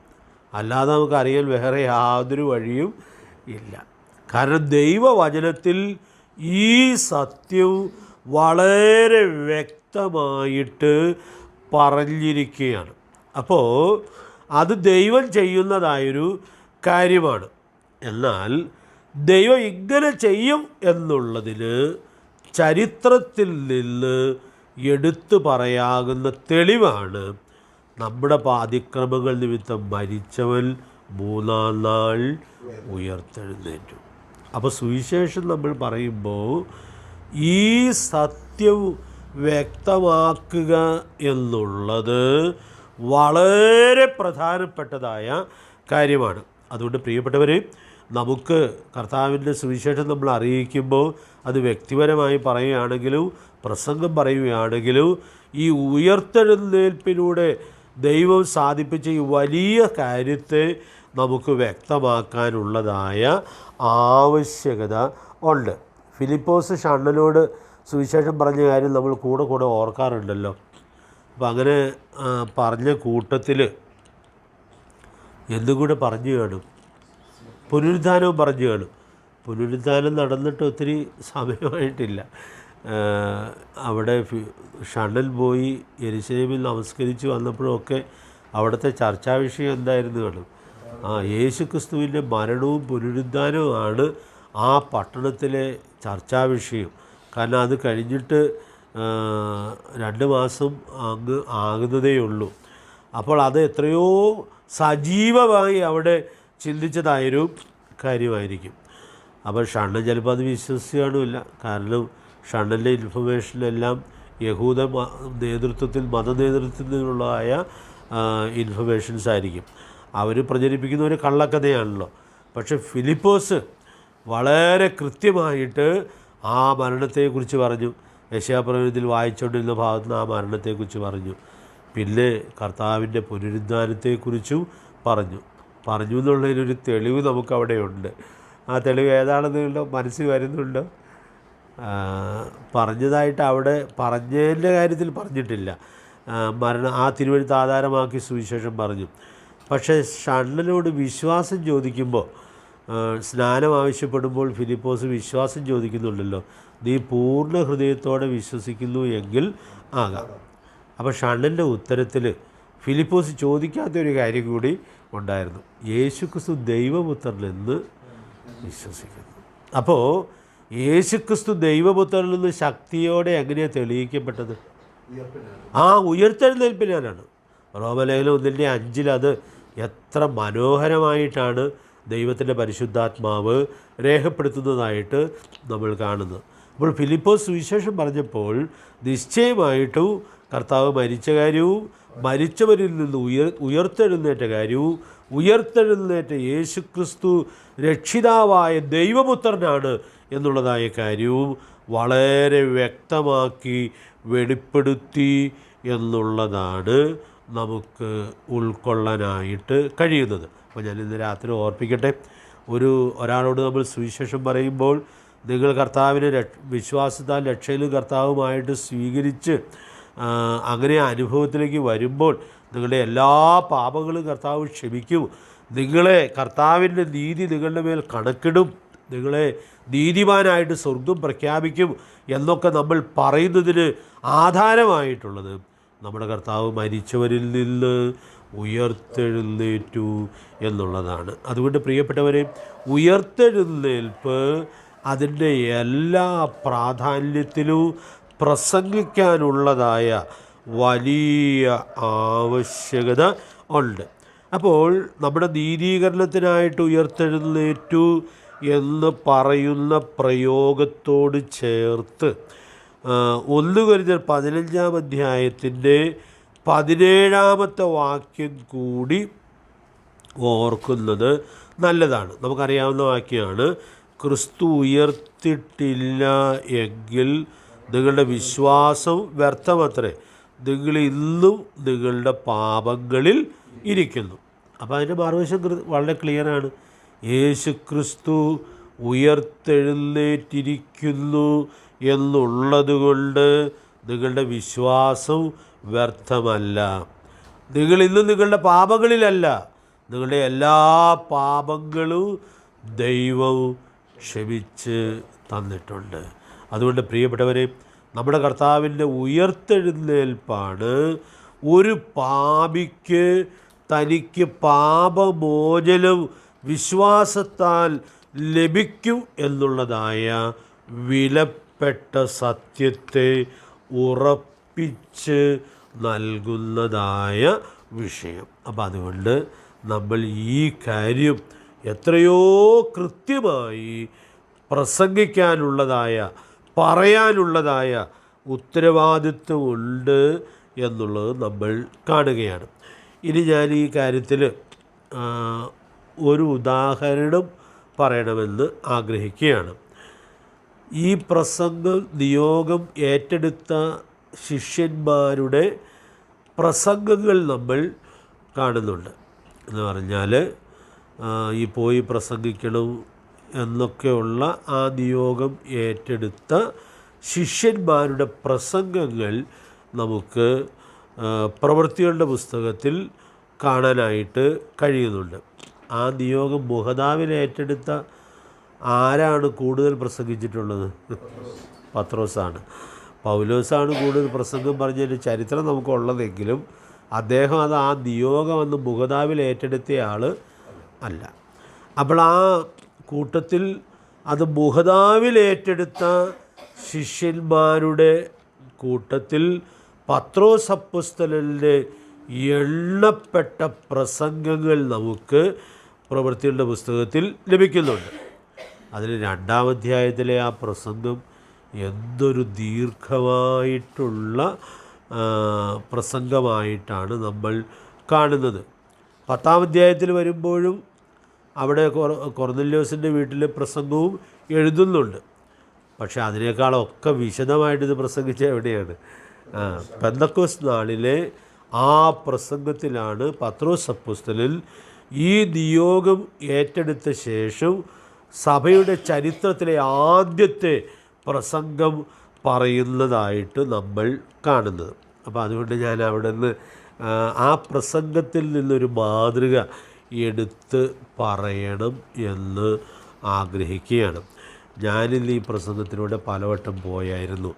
അല്ലാതെ നമുക്കറിയാൻ വേറെ യാതൊരു വഴിയും ഇല്ല. കാരണം ദൈവവചനത്തിൽ ഈ സത്യം വളരെ വ്യക്തമായിട്ട് പറഞ്ഞിരിക്കുകയാണ്. അപ്പോൾ അത് ദൈവം ചെയ്യുന്നതായൊരു കാര്യമാണ്. എന്നാൽ ദൈവം ഇങ്ങനെ ചെയ്യും എന്നുള്ളതിന് ചരിത്രത്തിൽ നിന്ന് എടുത്തു പറയാകുന്ന തെളിവാണ് നമ്മുടെ അതിക്രമങ്ങൾ നിമിത്തം മരിച്ചവൻ 3-ാം നാൾ ഉയർത്തെഴുന്നേറ്റു. അപ്പോൾ സുവിശേഷം നമ്മൾ പറയുമ്പോൾ ഈ സത്യം വ്യക്തമാക്കുക എന്നുള്ളത് വളരെ പ്രധാനപ്പെട്ടതായ കാര്യമാണ്. അതുകൊണ്ട് പ്രിയപ്പെട്ടവരെ, നമുക്ക് കർത്താവിൻ്റെ സുവിശേഷം നമ്മൾ അറിയിക്കുമ്പോൾ അത് വ്യക്തിപരമായി പറയുകയാണെങ്കിലും പ്രസംഗം പറയുകയാണെങ്കിലും ഈ ഉയർത്തെഴുന്നേൽപ്പിലൂടെ ദൈവം സാധിപ്പിച്ച ഈ വലിയ കാര്യത്തെ നമുക്ക് വ്യക്തമാക്കാനുള്ളതായ ആവശ്യകത ഉണ്ട്. ഫിലിപ്പോസ് ഷണ്ണനോട് സുവിശേഷം പറഞ്ഞ കാര്യം നമ്മൾ കൂടെ ഓർക്കാറുണ്ടല്ലോ. അപ്പം അങ്ങനെ പറഞ്ഞ കൂട്ടത്തിൽ എന്തും കൂടെ പറഞ്ഞു കാണും, പുനരുദ്ധാനവും പറഞ്ഞു കാണും. പുനരുദ്ധാനം നടന്നിട്ട് ഒത്തിരി സമയമായിട്ടില്ല. അവിടെ ഷണ്ണൻ പോയി യെരുശലേമിൽ നമസ്കരിച്ച് വന്നപ്പോഴൊക്കെ അവിടുത്തെ ചർച്ചാ വിഷയം എന്തായിരുന്നു കാണും? യേശുക്രിസ്തുവിൻ്റെ മരണവും പുനരുദ്ധാനവുമാണ് ആ പട്ടണത്തിലെ ചർച്ചാ വിഷയം. കാരണം അത് കഴിഞ്ഞിട്ട് 2 മാസം അങ്ങ് ആകുന്നതേ ഉള്ളൂ. അപ്പോൾ അത് എത്രയോ സജീവമായി അവിടെ ചിന്തിച്ചതായൊരു കാര്യമായിരിക്കും. അപ്പോൾ ഷണ്ണൻ ചിലപ്പോൾ അത് വിശ്വസിക്കാനുമില്ല. കാരണം ഷണ്ണൻ്റെ ഇൻഫർമേഷനെല്ലാം യഹൂദ നേതൃത്വത്തിൽ മത നേതൃത്വത്തിൽ നിന്നുള്ളതായ ഇൻഫർമേഷൻസ് ആയിരിക്കും. അവർ പ്രചരിപ്പിക്കുന്ന ഒരു കള്ളക്കഥയാണല്ലോ. പക്ഷെ ഫിലിപ്പോസ് വളരെ കൃത്യമായിട്ട് ആ മരണത്തെക്കുറിച്ച് പറഞ്ഞു. യെശയ്യാപ്രവചനത്തിൽ വായിച്ചുകൊണ്ടിരുന്ന ഭാഗത്ത് നിന്ന് ആ മരണത്തെക്കുറിച്ച് പറഞ്ഞു. പിന്നെ കർത്താവിൻ്റെ പുനരുദ്ധാനത്തെക്കുറിച്ചും പറഞ്ഞു എന്നുള്ളതിനൊരു തെളിവ് നമുക്കവിടെയുണ്ട്. ആ തെളിവ് ഏതാണെന്നുണ്ടോ മനസ്സിൽ വരുന്നുണ്ടോ? പറഞ്ഞതായിട്ട് അവിടെ പറഞ്ഞതിൻ്റെ കാര്യത്തിൽ പറഞ്ഞിട്ടില്ല. ആ തിരുവഴുത്ത് ആധാരമാക്കി സുവിശേഷം പറഞ്ഞു. പക്ഷേ ഷണ്ണനോട് വിശ്വാസം ചോദിക്കുമ്പോൾ, സ്നാനം ആവശ്യപ്പെടുമ്പോൾ ഫിലിപ്പോസ് വിശ്വാസം ചോദിക്കുന്നുണ്ടല്ലോ. നീ പൂർണ്ണ ഹൃദയത്തോടെ വിശ്വസിക്കുന്നു എങ്കിൽ ആകാം. അപ്പോൾ ഷണ്ണൻ്റെ ഉത്തരത്തിൽ ഫിലിപ്പോസ് ചോദിക്കാത്തൊരു കാര്യം കൂടി ഉണ്ടായിരുന്നു. യേശുക്രിസ്തു ദൈവപുത്രനെന്ന് വിശ്വസിക്കുന്നു. അപ്പോൾ യേശുക്രിസ്തു ദൈവപുത്രനെന്ന് ശക്തിയോടെ എങ്ങനെയാണ് തെളിയിക്കപ്പെട്ടത്? ഉയർത്തെഴുന്നേൽപ്പിനാലാണ്. റോമലേഖനം 1:5 അത് എത്ര മനോഹരമായിട്ടാണ് ദൈവത്തിൻ്റെ പരിശുദ്ധാത്മാവ് രേഖപ്പെടുത്തുന്നതായിട്ട് നമ്മൾ കാണുന്നത്. അപ്പോൾ ഫിലിപ്പോസ് സുവിശേഷം പറഞ്ഞപ്പോൾ നിശ്ചയമായിട്ടും കർത്താവ് മരിച്ച കാര്യവും മരിച്ചവരിൽ നിന്ന് ഉയർത്തെഴുന്നേറ്റ കാര്യവും ഉയർത്തെഴുന്നേറ്റ യേശുക്രിസ്തു രക്ഷിതാവായ ദൈവപുത്രനാണ് എന്നുള്ളതായ കാര്യവും വളരെ വ്യക്തമാക്കി വെളിപ്പെടുത്തി എന്നുള്ളതാണ് നമുക്ക് ഉൾക്കൊള്ളാനായിട്ട് കഴിയുന്നത്. അപ്പോൾ ഞാൻ ഇന്ന് രാത്രി ഓർപ്പിക്കട്ടെ, ഒരാളോട് നമ്മൾ സുവിശേഷം പറയുമ്പോൾ നിങ്ങൾ കർത്താവിനെ വിശ്വാസത്താൽ രക്ഷയിലും കർത്താവുമായിട്ട് സ്വീകരിച്ച് അങ്ങനെ അനുഭവത്തിലേക്ക് വരുമ്പോൾ നിങ്ങളുടെ എല്ലാ പാപങ്ങളും കർത്താവ് ക്ഷമിക്കും, നിങ്ങളെ കർത്താവിൻ്റെ നീതി നിങ്ങളുടെ മേൽ കണക്കിടും, നിങ്ങളെ നീതിമാനായിട്ട് സ്വർഗം പ്രഖ്യാപിക്കും എന്നൊക്കെ നമ്മൾ പറയുന്നതിന് ആധാരമായിട്ടുള്ളത് നമ്മുടെ കർത്താവ് മരിച്ചവരിൽ നിന്ന് ഉയർത്തെഴുന്നേറ്റു എന്നുള്ളതാണ്. അതുകൊണ്ട് പ്രിയപ്പെട്ടവരെ, ഉയർത്തെഴുന്നേൽപ്പ് അതിൻ്റെ എല്ലാ പ്രാധാന്യത്തിലും പ്രസംഗിക്കാനുള്ളതായ വലിയ ആവശ്യകത ഉണ്ട്. അപ്പോൾ നമ്മുടെ നീതീകരണത്തിനായിട്ട് ഉയർത്തെഴുന്നേറ്റു എന്ന് പറയുന്ന പ്രയോഗത്തോട് ചേർത്ത് 1 കൊരിന്ത്യർ 15-ാം അധ്യായത്തിൻ്റെ 17-ാമത്തെ വാക്യം കൂടി ഓർക്കുന്നത് നല്ലതാണ്. നമുക്കറിയാവുന്ന വാക്യമാണ്, ക്രിസ്തു ഉയർത്തിട്ടില്ല എങ്കിൽ നിങ്ങളുടെ വിശ്വാസം വ്യർത്ഥമത്രേ, നിങ്ങൾ ഇന്നും നിങ്ങളുടെ പാപങ്ങളിൽ ഇരിക്കുന്നു. അപ്പോൾ അതിൻ്റെ മറുവശം വളരെ ക്ലിയറാണ്. യേശു ക്രിസ്തു ഉയർത്തെഴുന്നേറ്റിരിക്കുന്നു എന്നുള്ളതുകൊണ്ട് നിങ്ങളുടെ വിശ്വാസം വ്യർത്ഥമല്ല. നിങ്ങൾ ഇന്ന് നിങ്ങളുടെ പാപങ്ങളിലല്ല, നിങ്ങളുടെ എല്ലാ പാപങ്ങളും ദൈവം ക്ഷമിച്ച് തന്നിട്ടുണ്ട്. അതുകൊണ്ട് പ്രിയപ്പെട്ടവരെ, നമ്മുടെ കർത്താവിൻ്റെ ഉയർത്തെഴുന്നേൽപ്പാണ് ഒരു പാപിക്ക് തനിക്ക് പാപമോചനം വിശ്വാസത്താൽ ലഭിക്കും എന്നുള്ളതായ വിലപ്പെട്ട സത്യത്തെ ഉറപ്പിച്ച് നൽകുന്നതായ വിഷയം. അപ്പം അതുകൊണ്ട് നമ്മൾ ഈ കാര്യം എത്രയോ കൃത്യമായി പ്രസംഗിക്കാനുള്ളതായ, പറയാനുള്ളതായ ഉത്തരവാദിത്വമുണ്ട് എന്നുള്ളത് നമ്മൾ കാണുകയാണ്. ഇനി ഞാൻ ഈ കാര്യത്തിൽ ഒരു ഉദാഹരണം പറയണമെന്ന് ആഗ്രഹിക്കുകയാണ്. ഈ നിയോഗം ഏറ്റെടുത്ത ശിഷ്യന്മാരുടെ പ്രസംഗങ്ങൾ നമ്മൾ കാണുന്നുണ്ട്. എന്ന് പറഞ്ഞാൽ ഈ പോയി പ്രസംഗിക്കണം എന്നൊക്കെയുള്ള ആ നിയോഗം ഏറ്റെടുത്ത ശിഷ്യന്മാരുടെ പ്രസംഗങ്ങൾ നമുക്ക് പ്രവൃത്തികളുടെ പുസ്തകത്തിൽ കാണാനായിട്ട് കഴിയുന്നുണ്ട്. ആ നിയോഗം മുഹദാവിൽ ഏറ്റെടുത്ത ആരാണ് കൂടുതൽ പ്രസംഗിച്ചിട്ടുള്ളത്? പത്രോസാണ്. പൗലോസാണ് കൂടുതൽ പ്രസംഗം പറഞ്ഞതിൻ്റെ ചരിത്രം നമുക്കുള്ളതെങ്കിലും അദ്ദേഹം അത് ആ നിയോഗം അന്ന് മുഹദാവിൽ ഏറ്റെടുത്ത ആൾ അല്ല. അപ്പോൾ ആ കൂട്ടത്തിൽ അത് മുഹദാവിൽ ഏറ്റെടുത്ത ശിഷ്യന്മാരുടെ കൂട്ടത്തിൽ പത്രോസ് അപ്പോസ്തലൻ്റെ എണ്ണപ്പെട്ട പ്രസംഗങ്ങൾ നമുക്ക് പ്രവൃത്തികളുടെ പുസ്തകത്തിൽ ലഭിക്കുന്നുണ്ട്. അതിൽ 2-ാം അധ്യായത്തിലെ ആ പ്രസംഗം എന്തൊരു ദീർഘമായിട്ടുള്ള പ്രസംഗമായിട്ടാണ് നമ്മൾ കാണുന്നത്. 10-ാം അധ്യായത്തിൽ വരുമ്പോഴും അവിടെ കൊർന്നല്യോസിൻ്റെ വീട്ടിലെ പ്രസംഗവും എഴുതുന്നുണ്ട്. പക്ഷേ അതിനേക്കാളൊക്കെ വിശദമായിട്ട് ഇത് പ്രസംഗിച്ച എവിടെയാണ്? പെന്തക്കോസ്ത് നാളിലെ ആ പ്രസംഗത്തിലാണ് പത്രോസ് അപ്പോസ്തലൻ ഈ നിയോഗം ഏറ്റെടുത്ത ശേഷം സഭയുടെ ചരിത്രത്തിലെ ആദ്യത്തെ പ്രസംഗം പറയുന്നതായിട്ട് നമ്മൾ കാണുന്നത്. അപ്പോൾ അതുകൊണ്ട് ഞാൻ അവിടെ നിന്ന് ആ പ്രസംഗത്തിൽ നിന്നൊരു മാതൃക എടുത്ത് പറയണം എന്ന് ആഗ്രഹിക്കുകയാണ്. ഞാനിന്ന് ഈ പ്രസംഗത്തിലൂടെ പലവട്ടം പോയായിരുന്നു.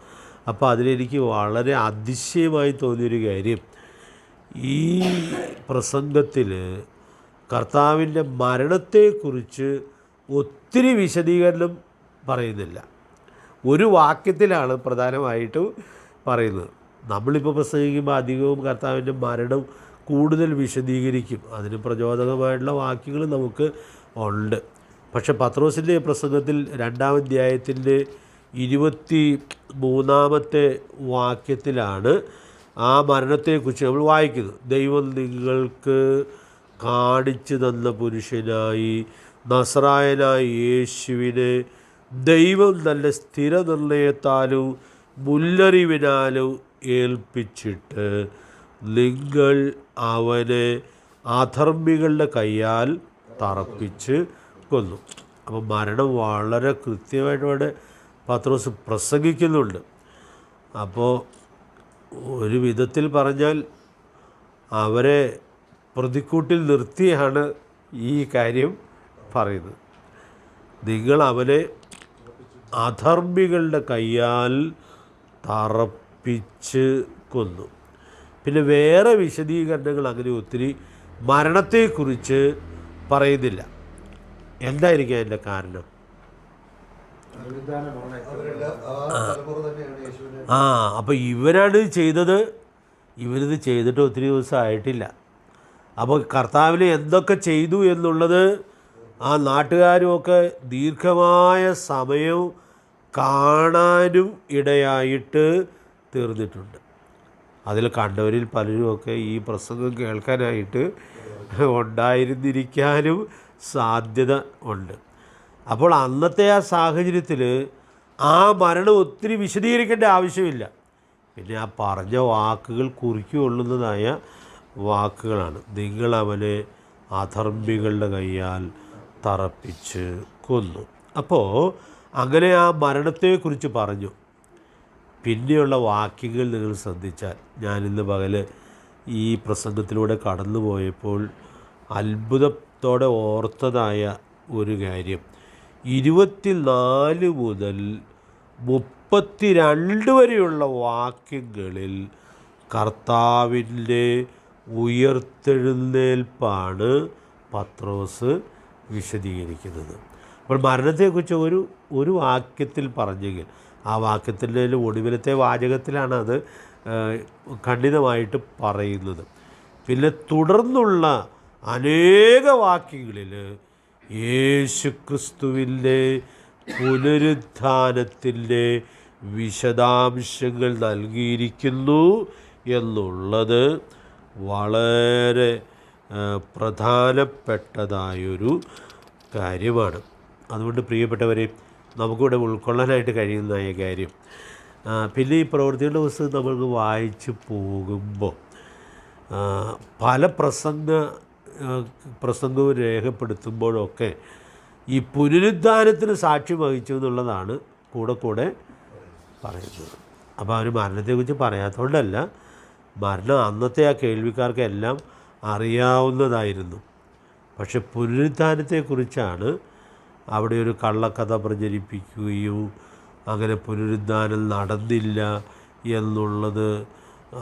അപ്പോൾ അതിലെനിക്ക് വളരെ അതിശയമായി തോന്നിയൊരു കാര്യം, ഈ പ്രസംഗത്തിൽ കർത്താവിൻ്റെ മരണത്തെക്കുറിച്ച് ഒത്തിരി വിശദീകരണം പറയുന്നില്ല. ഒരു വാക്യത്തിലാണ് പ്രധാനമായിട്ടും പറയുന്നത്. നമ്മളിപ്പോൾ പ്രസംഗിക്കുമ്പോൾ അധികവും കർത്താവിൻ്റെ മരണം കൂടുതൽ വിശദീകരിക്കും. അതിന് പ്രചോദകമായിട്ടുള്ള വാക്യങ്ങൾ നമുക്ക് ഉണ്ട്. പക്ഷെ പത്രോസിൻ്റെ പ്രസംഗത്തിൽ 2-ാം അധ്യായത്തിൻ്റെ 23-ാമത്തെ വാക്യത്തിലാണ് ആ മരണത്തെക്കുറിച്ച് നമ്മൾ വായിക്കുന്നത്. ദൈവം നിങ്ങൾക്ക് കാണിച്ചു തന്ന പുരുഷനായി നസറായനായ യേശുവിനെ ദൈവം നല്ല സ്ഥിരനിർണയത്താലും മുന്നറിവിനാലും ഏൽപ്പിച്ചിട്ട് നിങ്ങൾ അവനെ അധർമ്മികളുടെ കയ്യാൽ തറപ്പിച്ച് കൊന്നു. അപ്പം മരണം വളരെ കൃത്യമായിട്ട് അവിടെ പത്രോസ് പ്രസംഗിക്കുന്നുണ്ട്. അപ്പോൾ ഒരു വിധത്തിൽ പറഞ്ഞാൽ അവരെ പ്രതിക്കൂട്ടിൽ നിർത്തിയാണ് ഈ കാര്യം പറയുന്നത്. നിങ്ങൾ അവനെ അധർമ്മികളുടെ കയ്യാൽ തറപ്പിച്ച് കൊന്നു. പിന്നെ വേറെ വിശദീകരണങ്ങൾ അങ്ങനെ ഒത്തിരി മരണത്തെക്കുറിച്ച് പറയുന്നില്ല. എന്തായിരിക്കും അതിൻ്റെ കാരണം? അപ്പോൾ ഇവരാണ് ചെയ്തത്. ഇവരിത് ചെയ്തിട്ട് ഒത്തിരി ദിവസം ആയിട്ടില്ല. അപ്പോൾ കർത്താവിന് എന്തൊക്കെ ചെയ്തു എന്നുള്ളത് ആ നാട്ടുകാരുമൊക്കെ ദീർഘമായ സമയം കാണാനും ഇടയായിട്ട് തീർന്നിട്ടുണ്ട്. അതിൽ കണ്ടവരിൽ പലരുമൊക്കെ ഈ പ്രസംഗം കേൾക്കാനായിട്ട് ഉണ്ടായിരുന്നിരിക്കാനും സാധ്യത ഉണ്ട്. അപ്പോൾ അന്നത്തെ ആ സാഹചര്യത്തിൽ ആ മരണം ഒത്തിരി വിശദീകരിക്കേണ്ട ആവശ്യമില്ല. പിന്നെ ആ പറഞ്ഞ വാക്കുകൾ കുറിക്കൊള്ളുന്നതായ വാക്കുകളാണ്. നിങ്ങൾ അവനെ അധർമ്മികളുടെ കയ്യാൽ തറപ്പിച്ച് കൊന്നു. അപ്പോൾ അങ്ങനെ ആ മരണത്തെക്കുറിച്ച് പറഞ്ഞു. പിന്നെയുള്ള വാക്യങ്ങൾ നിങ്ങൾ ശ്രദ്ധിച്ചാൽ, ഞാനിന്ന് പകൽ ഈ പ്രസംഗത്തിലൂടെ കടന്നു പോയപ്പോൾ അത്ഭുതത്തോടെ ഓർത്തതായ ഒരു കാര്യം, 24 മുതൽ 32 വരെയുള്ള വാക്യങ്ങളിൽ കർത്താവിൻ്റെ ഉയർത്തെഴുന്നേൽപ്പാണ് പത്രോസ് വിശദീകരിക്കുന്നത്. അപ്പോൾ മരണത്തെക്കുറിച്ച് ഒരു വാക്യത്തിൽ പറഞ്ഞെങ്കിൽ ആ വാക്യത്തിൻ്റെ ഒടുവിലത്തെ വാചകത്തിലാണ് അത് ഖണ്ഡിതമായിട്ട് പറയുന്നത്. പിന്നെ തുടർന്നുള്ള അനേക വാക്യങ്ങളിൽ യേശുക്രിസ്തുവിൻ്റെ പുനരുത്ഥാനത്തിൻ്റെ വിശദാംശങ്ങൾ നൽകിയിരിക്കുന്നു എന്നുള്ളത് വളരെ പ്രധാനപ്പെട്ടതായൊരു കാര്യമാണ്. അതുകൊണ്ട് പ്രിയപ്പെട്ടവരെ, നമുക്കിവിടെ ഉൾക്കൊള്ളാനായിട്ട് കഴിയുന്നതായ കാര്യം, പിന്നെ ഈ പ്രവൃത്തികളുടെ പുസ്തകം നമ്മൾക്ക് വായിച്ച് പോകുമ്പോൾ പല പ്രസംഗവും രേഖപ്പെടുത്തുമ്പോഴൊക്കെ ഈ പുനരുദ്ധാനത്തിന് സാക്ഷ്യം വഹിച്ചു എന്നുള്ളതാണ് കൂടെ പറയുന്നത്. അപ്പോൾ അവർ മരണത്തെക്കുറിച്ച് പറയാത്തതുകൊണ്ടല്ല, മരണം അന്നത്തെ ആ കേൾവിക്കാർക്കെല്ലാം അറിയാവുന്നതായിരുന്നു. പക്ഷെ പുനരുദ്ധാനത്തെക്കുറിച്ചാണ് അവിടെ ഒരു കള്ളക്കഥ പ്രചരിപ്പിക്കുകയും അങ്ങനെ പുനരുദ്ധാനം നടന്നില്ല എന്നുള്ളത്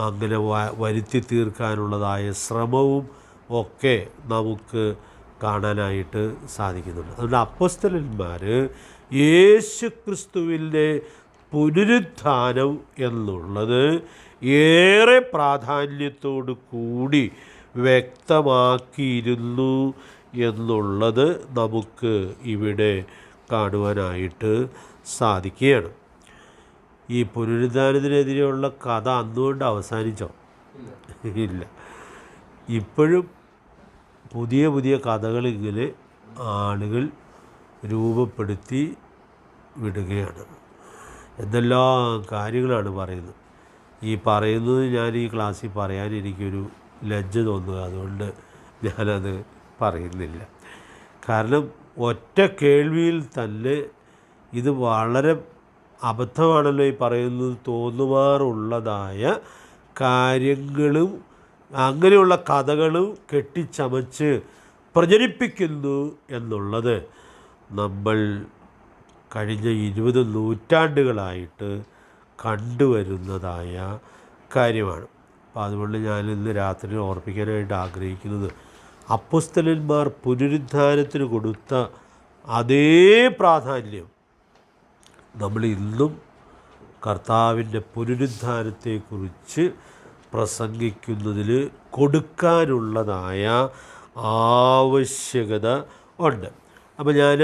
അങ്ങനെ വരുത്തി തീർക്കാനുള്ളതായ ശ്രമവും ഒക്കെ നമുക്ക് കാണാനായിട്ട് സാധിക്കുന്നുണ്ട്. അതുകൊണ്ട് അപ്പോസ്തലന്മാർ യേശുക്രിസ്തുവിൻ്റെ പുനരുത്ഥാനം എന്നുള്ളത് ഏറെ പ്രാധാന്യത്തോടു കൂടി വ്യക്തമാക്കിയിരുന്നു എന്നുള്ളത് നമുക്ക് ഇവിടെ കാണുവാനായിട്ട് സാധിക്കുകയാണ്. ഈ പുനരുദ്ധാനത്തിനെതിരെയുള്ള കഥ അന്നുകൊണ്ട് അവസാനിച്ചോ? ഇല്ല. ഇപ്പോഴും പുതിയ കഥകൾ ഇങ്ങനെ ആളുകൾ രൂപപ്പെടുത്തി വിടുകയാണ്. എന്തെല്ലാം കാര്യങ്ങളാണ് പറയുന്നത്. ഈ പറയുന്നത് ഞാൻ ഈ ക്ലാസ്സിൽ പറയാൻ എനിക്കൊരു ലജ്ജ തോന്നുക, അതുകൊണ്ട് ഞാനത് പറയുന്നില്ല. കാരണം ഒറ്റ കേൾവിയിൽ തന്നെ ഇത് വളരെ അബദ്ധമാണല്ലോ ഈ പറയുന്നത് തോന്നുമാറുള്ളതായ കാര്യങ്ങളും അങ്ങനെയുള്ള കഥകളും കെട്ടിച്ചമച്ച് പ്രചരിപ്പിക്കുന്നു എന്നുള്ളത് നമ്മൾ കഴിഞ്ഞ 20 നൂറ്റാണ്ടുകളായിട്ട് കണ്ടുവരുന്നതായ കാര്യമാണ്. അപ്പോൾ അതുകൊണ്ട് ഞാൻ ഇന്ന് രാത്രി ഓർപ്പിക്കാനായിട്ട് ആഗ്രഹിക്കുന്നത്, അപ്പോസ്തലന്മാർ പുനരുദ്ധാനത്തിന് കൊടുത്ത അതേ പ്രാധാന്യം നമ്മൾ ഇന്നും കർത്താവിൻ്റെ പുനരുദ്ധാനത്തെക്കുറിച്ച് പ്രസംഗിക്കുന്നതിൽ കൊടുക്കാനുള്ളതായ ആവശ്യകത ഉണ്ട്. അപ്പോൾ ഞാൻ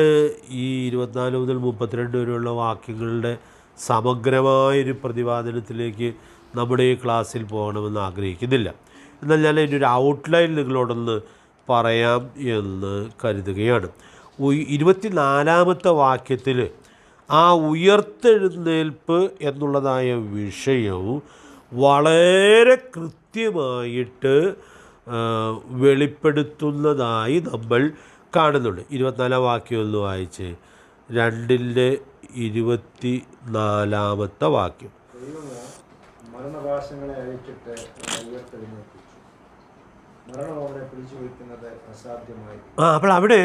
ഈ 24 മുതൽ 32 വരെയുള്ള വാക്യങ്ങളുടെ സമഗ്രമായൊരു പ്രതിപാദനത്തിലേക്ക് നമ്മുടെ ഈ ക്ലാസ്സിൽ പോകണമെന്ന് ആഗ്രഹിക്കുന്നില്ല. എന്നാൽ ഞാൻ അതിൻ്റെ ഒരു ഔട്ട്ലൈൻ നിങ്ങളോടൊന്ന് പറയാം എന്ന് കരുതുകയാണ്. 24-ാമത്തെ വാക്യത്തിൽ ആ ഉയർത്തെഴുന്നേൽപ്പ് എന്നുള്ളതായ വിഷയവും വളരെ കൃത്യമായിട്ട് വെളിപ്പെടുത്തുന്നതായി നമ്മൾ കാണുന്നുണ്ട്. 24-ാം വാക്യം ഒന്ന് വായിച്ച്, 2-ന്റെ-24-ാമത്തെ വാക്യം. മരണവാസങ്ങളെ അഴിച്ചിട്ട് ഉയർത്തെഴുന്നേൽപ്പിച്ചു, മരണം അവനെ പിടിച്ചു വയ്ക്കുന്നത് അസാധ്യമായി. അപ്പോൾ അവിടെ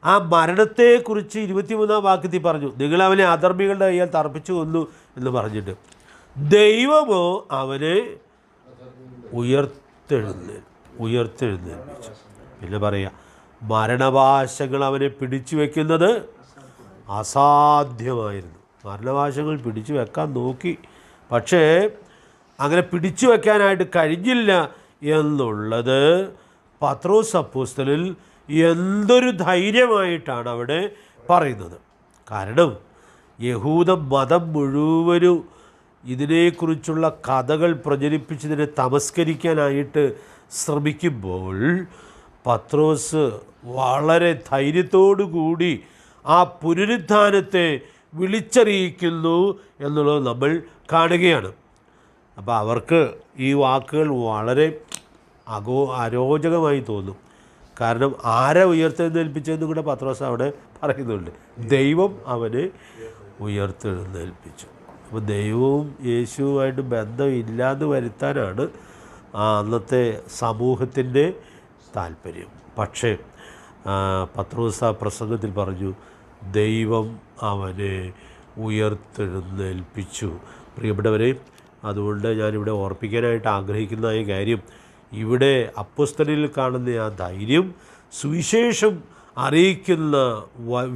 ആ മരണത്തെക്കുറിച്ച് 23-ാം വാക്യത്തിൽ പറഞ്ഞു, നിങ്ങൾ അവനെ അധർമ്മികളുടെ കയ്യാൽ തർപ്പിച്ചു കൊന്നു എന്ന് പറഞ്ഞിട്ട് ദൈവമോ അവനെ ഉയർത്തെഴുന്നേൽപ്പിച്ചു. പിന്നെ പറയാം, മരണവാശങ്ങൾ അവനെ പിടിച്ചു വയ്ക്കുന്നത് അസാധ്യമായിരുന്നു. മരണവാശങ്ങൾ പിടിച്ചു വെക്കാൻ നോക്കി, പക്ഷേ അങ്ങനെ പിടിച്ചു വയ്ക്കാനായിട്ട് കഴിഞ്ഞില്ല എന്നുള്ളത് പത്രോസ് അപ്പോസ്തലൻ എന്തൊരു ധൈര്യമായിട്ടാണ് അവിടെ പറയുന്നത്. കാരണം യഹൂദ മതം മുഴുവനും ഇതിനെക്കുറിച്ചുള്ള കഥകൾ പ്രചരിപ്പിച്ചതിനെ തമസ്കരിക്കാനായിട്ട് ശ്രമിക്കുമ്പോൾ പത്രോസ് വളരെ ധൈര്യത്തോടു കൂടി ആ പുനരുത്ഥാനത്തെ വിളിച്ചറിയിക്കുന്നു എന്നുള്ളത് നമ്മൾ കാണുകയാണ്. അപ്പോൾ അവർക്ക് ഈ വാക്കുകൾ വളരെ അരോചകമായി തോന്നും. കാരണം ആരെ ഉയർത്തെഴുന്നേൽപ്പിച്ചതെന്നും കൂടെ പത്രോസ് അവിടെ പറയുന്നുണ്ട്. ദൈവം അവനെ ഉയർത്തെഴുന്നേൽപ്പിച്ചു. അപ്പോൾ ദൈവവും യേശുവുമായിട്ട് ബന്ധമില്ലാതെ വരുത്താനാണ് അന്നത്തെ സമൂഹത്തിൻ്റെ താല്പര്യം. പക്ഷേ പത്രോസ് ആ പ്രസംഗത്തിൽ പറഞ്ഞു, ദൈവം അവനെ ഉയർത്തെഴുന്നേൽപ്പിച്ചു. പ്രിയപ്പെട്ടവരെ, അതുകൊണ്ട് ഞാനിവിടെ ഓർപ്പിക്കാനായിട്ട് ആഗ്രഹിക്കുന്ന ഈ കാര്യം, ഇവിടെ അപ്പോസ്തലനിൽ കാണുന്ന ആ ധൈര്യം സുവിശേഷം അറിയിക്കുന്ന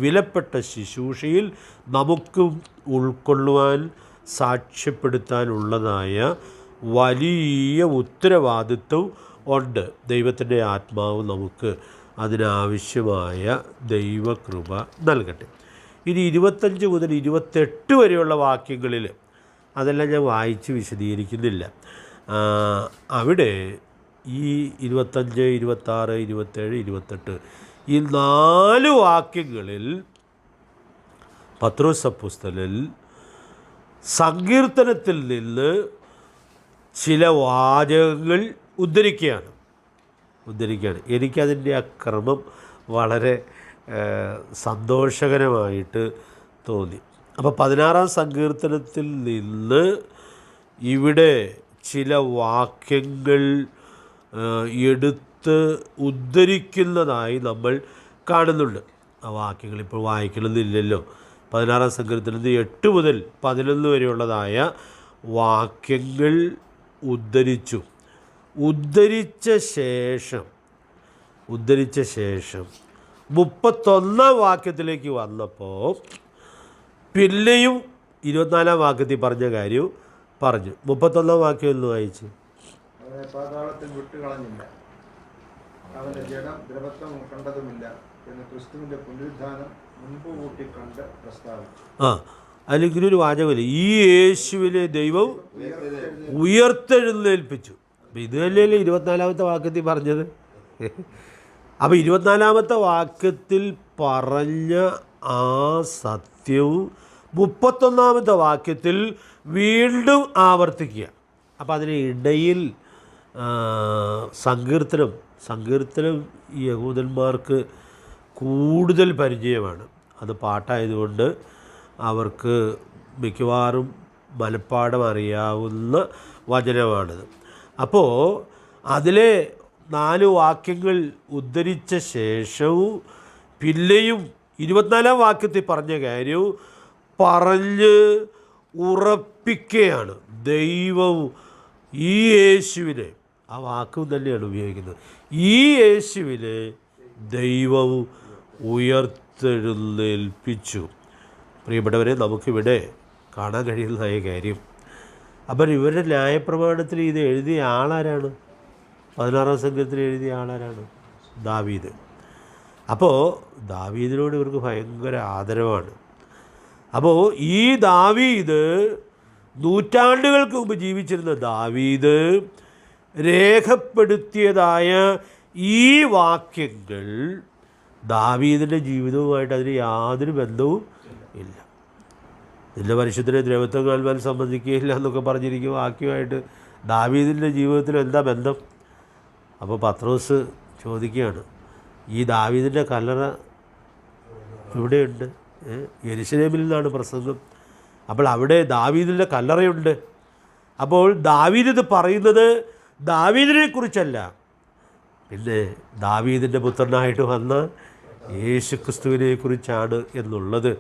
വിലപ്പെട്ട ശുശ്രൂഷയിൽ നമുക്കും ഉൾക്കൊള്ളുവാൻ സാക്ഷ്യപ്പെടുത്താനുള്ളതായ വലിയ ഉത്തരവാദിത്വം ഉണ്ട്. ദൈവത്തിൻ്റെ ആത്മാവ് നമുക്ക് അതിനാവശ്യമായ ദൈവകൃപ നൽകട്ടെ. ഇനി 25 മുതൽ 28 വരെയുള്ള വാക്യങ്ങളിൽ, അതെല്ലാം ഞാൻ വായിച്ച് വിശദീകരിക്കുന്നില്ല. അവിടെ ഈ 25, 26, 27, 28 ഈ 4 വാക്യങ്ങളിൽ പത്രോസ് അപ്പോസ്തലൻ സങ്കീർത്തനത്തിൽ നിന്ന് ചില വാചകങ്ങൾ ഉദ്ധരിക്കുകയാണ്. എനിക്കതിൻ്റെ ആ ക്രമം വളരെ സന്തോഷകരമായിട്ട് തോന്നി. അപ്പോൾ 16-ാം സങ്കീർത്തനത്തിൽ നിന്ന് ഇവിടെ ചില വാക്യങ്ങൾ എടുത്ത് ഉദ്ധരിക്കുന്നതായി നമ്മൾ കാണുന്നുണ്ട്. ആ വാക്യങ്ങൾ ഇപ്പോൾ വായിക്കണമെന്നില്ലല്ലോ. 16-ാം സങ്കീർത്തനത്തിൽ 8 മുതൽ 11 വരെയുള്ളതായ വാക്യങ്ങൾ ഉദ്ധരിച്ച ശേഷം 31-ാം വാക്യത്തിലേക്ക് വന്നപ്പോൾ പിന്നെയും 24-ാം വാക്യത്തിൽ പറഞ്ഞ കാര്യം പറഞ്ഞു. 31-ാം വാക്യം ഒന്ന് വായിച്ച്. അവനെ പാതാളത്തിൽ വിട്ടുകളഞ്ഞില്ല, അവൻ്റെ ജഡം ദ്രവത്വം കണ്ടതുമില്ല എന്ന് ക്രിസ്തുവിൻ്റെ പുനരുദ്ധാനം മുൻപ് കൂട്ടി കണ്ട് പ്രസ്താവിച്ചു. അല്ലെങ്കിൽ ഒരു വാചകമില്ല, ഈ യേശുവിനെ ദൈവം ഉയർത്തെഴുന്നേൽപ്പിച്ചു. അപ്പം ഇത് തന്നെയല്ലേ 24-ാമത്തെ വാക്യത്തിൽ പറഞ്ഞത്. അപ്പോൾ 24-ാമത്തെ വാക്യത്തിൽ പറഞ്ഞ ആ സത്യവും 31-ാമത്തെ വാക്യത്തിൽ വീണ്ടും ആവർത്തിക്കുക. അപ്പോൾ അതിന് ഇടയിൽ സങ്കീർത്തനം യഹൂദന്മാർക്ക് കൂടുതൽ പരിചയമാണ്. അത് പാട്ടായതുകൊണ്ട് അവർക്ക് മിക്കവാറും മനപ്പാഠം അറിയാവുന്ന വചനമാണിത്. അപ്പോൾ അതിലെ 4 വാക്യങ്ങൾ ഉദ്ധരിച്ച ശേഷവും പിന്നെയും 24-ാം വാക്യത്തിൽ പറഞ്ഞ കാര്യവും പറഞ്ഞ് ഉറപ്പിക്കുകയാണ്. ദൈവം ഈ യേശുവിനെ, ആ വാക്കും തന്നെയാണ് ഉപയോഗിക്കുന്നത്, ഈ യേശുവിനെ ദൈവം ഉയർത്തെഴുന്നേൽപ്പിച്ചു. പ്രിയപ്പെട്ടവരെ, നമുക്കിവിടെ കാണാൻ കഴിയുന്നതായ കാര്യം, അപ്പം ഇവരുടെ ന്യായപ്രമാണത്തിൽ ഇത് എഴുതിയ ആളാരാണ്? 16-ാം സംഘത്തിൽ എഴുതിയ ആളാരാണ്? ദാവീദ്. അപ്പോൾ ദാവീദിനോട് ഇവർക്ക് ഭയങ്കര ആദരവാണ്. അപ്പോൾ ഈ ദാവീദ്, നൂറ്റാണ്ടുകൾക്ക് മുമ്പ് ജീവിച്ചിരുന്ന ദാവീദ് രേഖപ്പെടുത്തിയതായ ഈ വാക്യങ്ങൾ ദാവീദിൻ്റെ ജീവിതവുമായിട്ട് അതിന് യാതൊരു ബന്ധവും ഇല്ല. നിന്റെ പരിശുദ്ധനെ ദ്രവത്വം കാൽവാൻ സംബന്ധിക്കുകയില്ല എന്നൊക്കെ പറഞ്ഞിരിക്കും വാക്യമായിട്ട് ദാവീദിൻ്റെ ജീവിതത്തിൽ എന്താ ബന്ധം? അപ്പോൾ പത്രോസ് ചോദിക്കുകയാണ്, ഈ ദാവീദിൻ്റെ കല്ലറ ഇവിടെയുണ്ട്, യെരുശലേമിൽ നിന്നാണ് പ്രസംഗം, അപ്പോൾ അവിടെ ദാവീദിൻ്റെ കല്ലറയുണ്ട്. അപ്പോൾ ദാവീദ് ഇത് പറയുന്നത് ദാവീദിനെ കുറിച്ചല്ല, പിന്നെ ദാവീദിൻ്റെ പുത്രനായിട്ട് വന്ന യേശു ക്രിസ്തുവിനെ കുറിച്ചാണ് എന്നുള്ളത്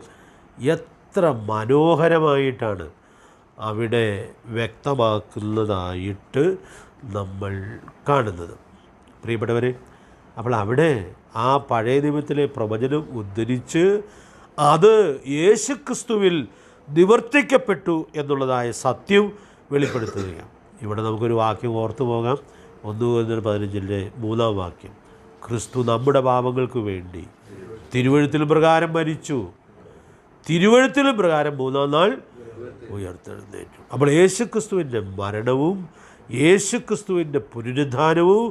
എത്ര മനോഹരമായിട്ടാണ് അവിടെ വ്യക്തമാക്കുന്നതായിട്ട് നമ്മൾ കാണുന്നത്. പ്രിയപ്പെട്ടവരെ, അപ്പോൾ അവിടെ ആ പഴയ നിയമത്തിലെ പ്രവചനം ഉദ്ധരിച്ച് അത് യേശുക്രിസ്തുവിൽ നിവർത്തിക്കപ്പെട്ടു എന്നുള്ളതായ സത്യം വെളിപ്പെടുത്തുകയാണ്. ഇവിടെ നമുക്കൊരു വാക്യം ഓർത്തു പോകാം. 1-15 3-ാം വാക്യം, ക്രിസ്തു നമ്മുടെ പാപങ്ങൾക്ക് വേണ്ടി തിരുവെഴുത്തിലും പ്രകാരം മരിച്ചു, തിരുവെഴുത്തിലും പ്രകാരം 3-ാം നാൾ ഉയർത്തെഴുന്നേറ്റു. അപ്പോൾ യേശുക്രിസ്തുവിൻ്റെ മരണവും യേശുക്രിസ്തുവിൻ്റെ പുനരുദ്ധാനവും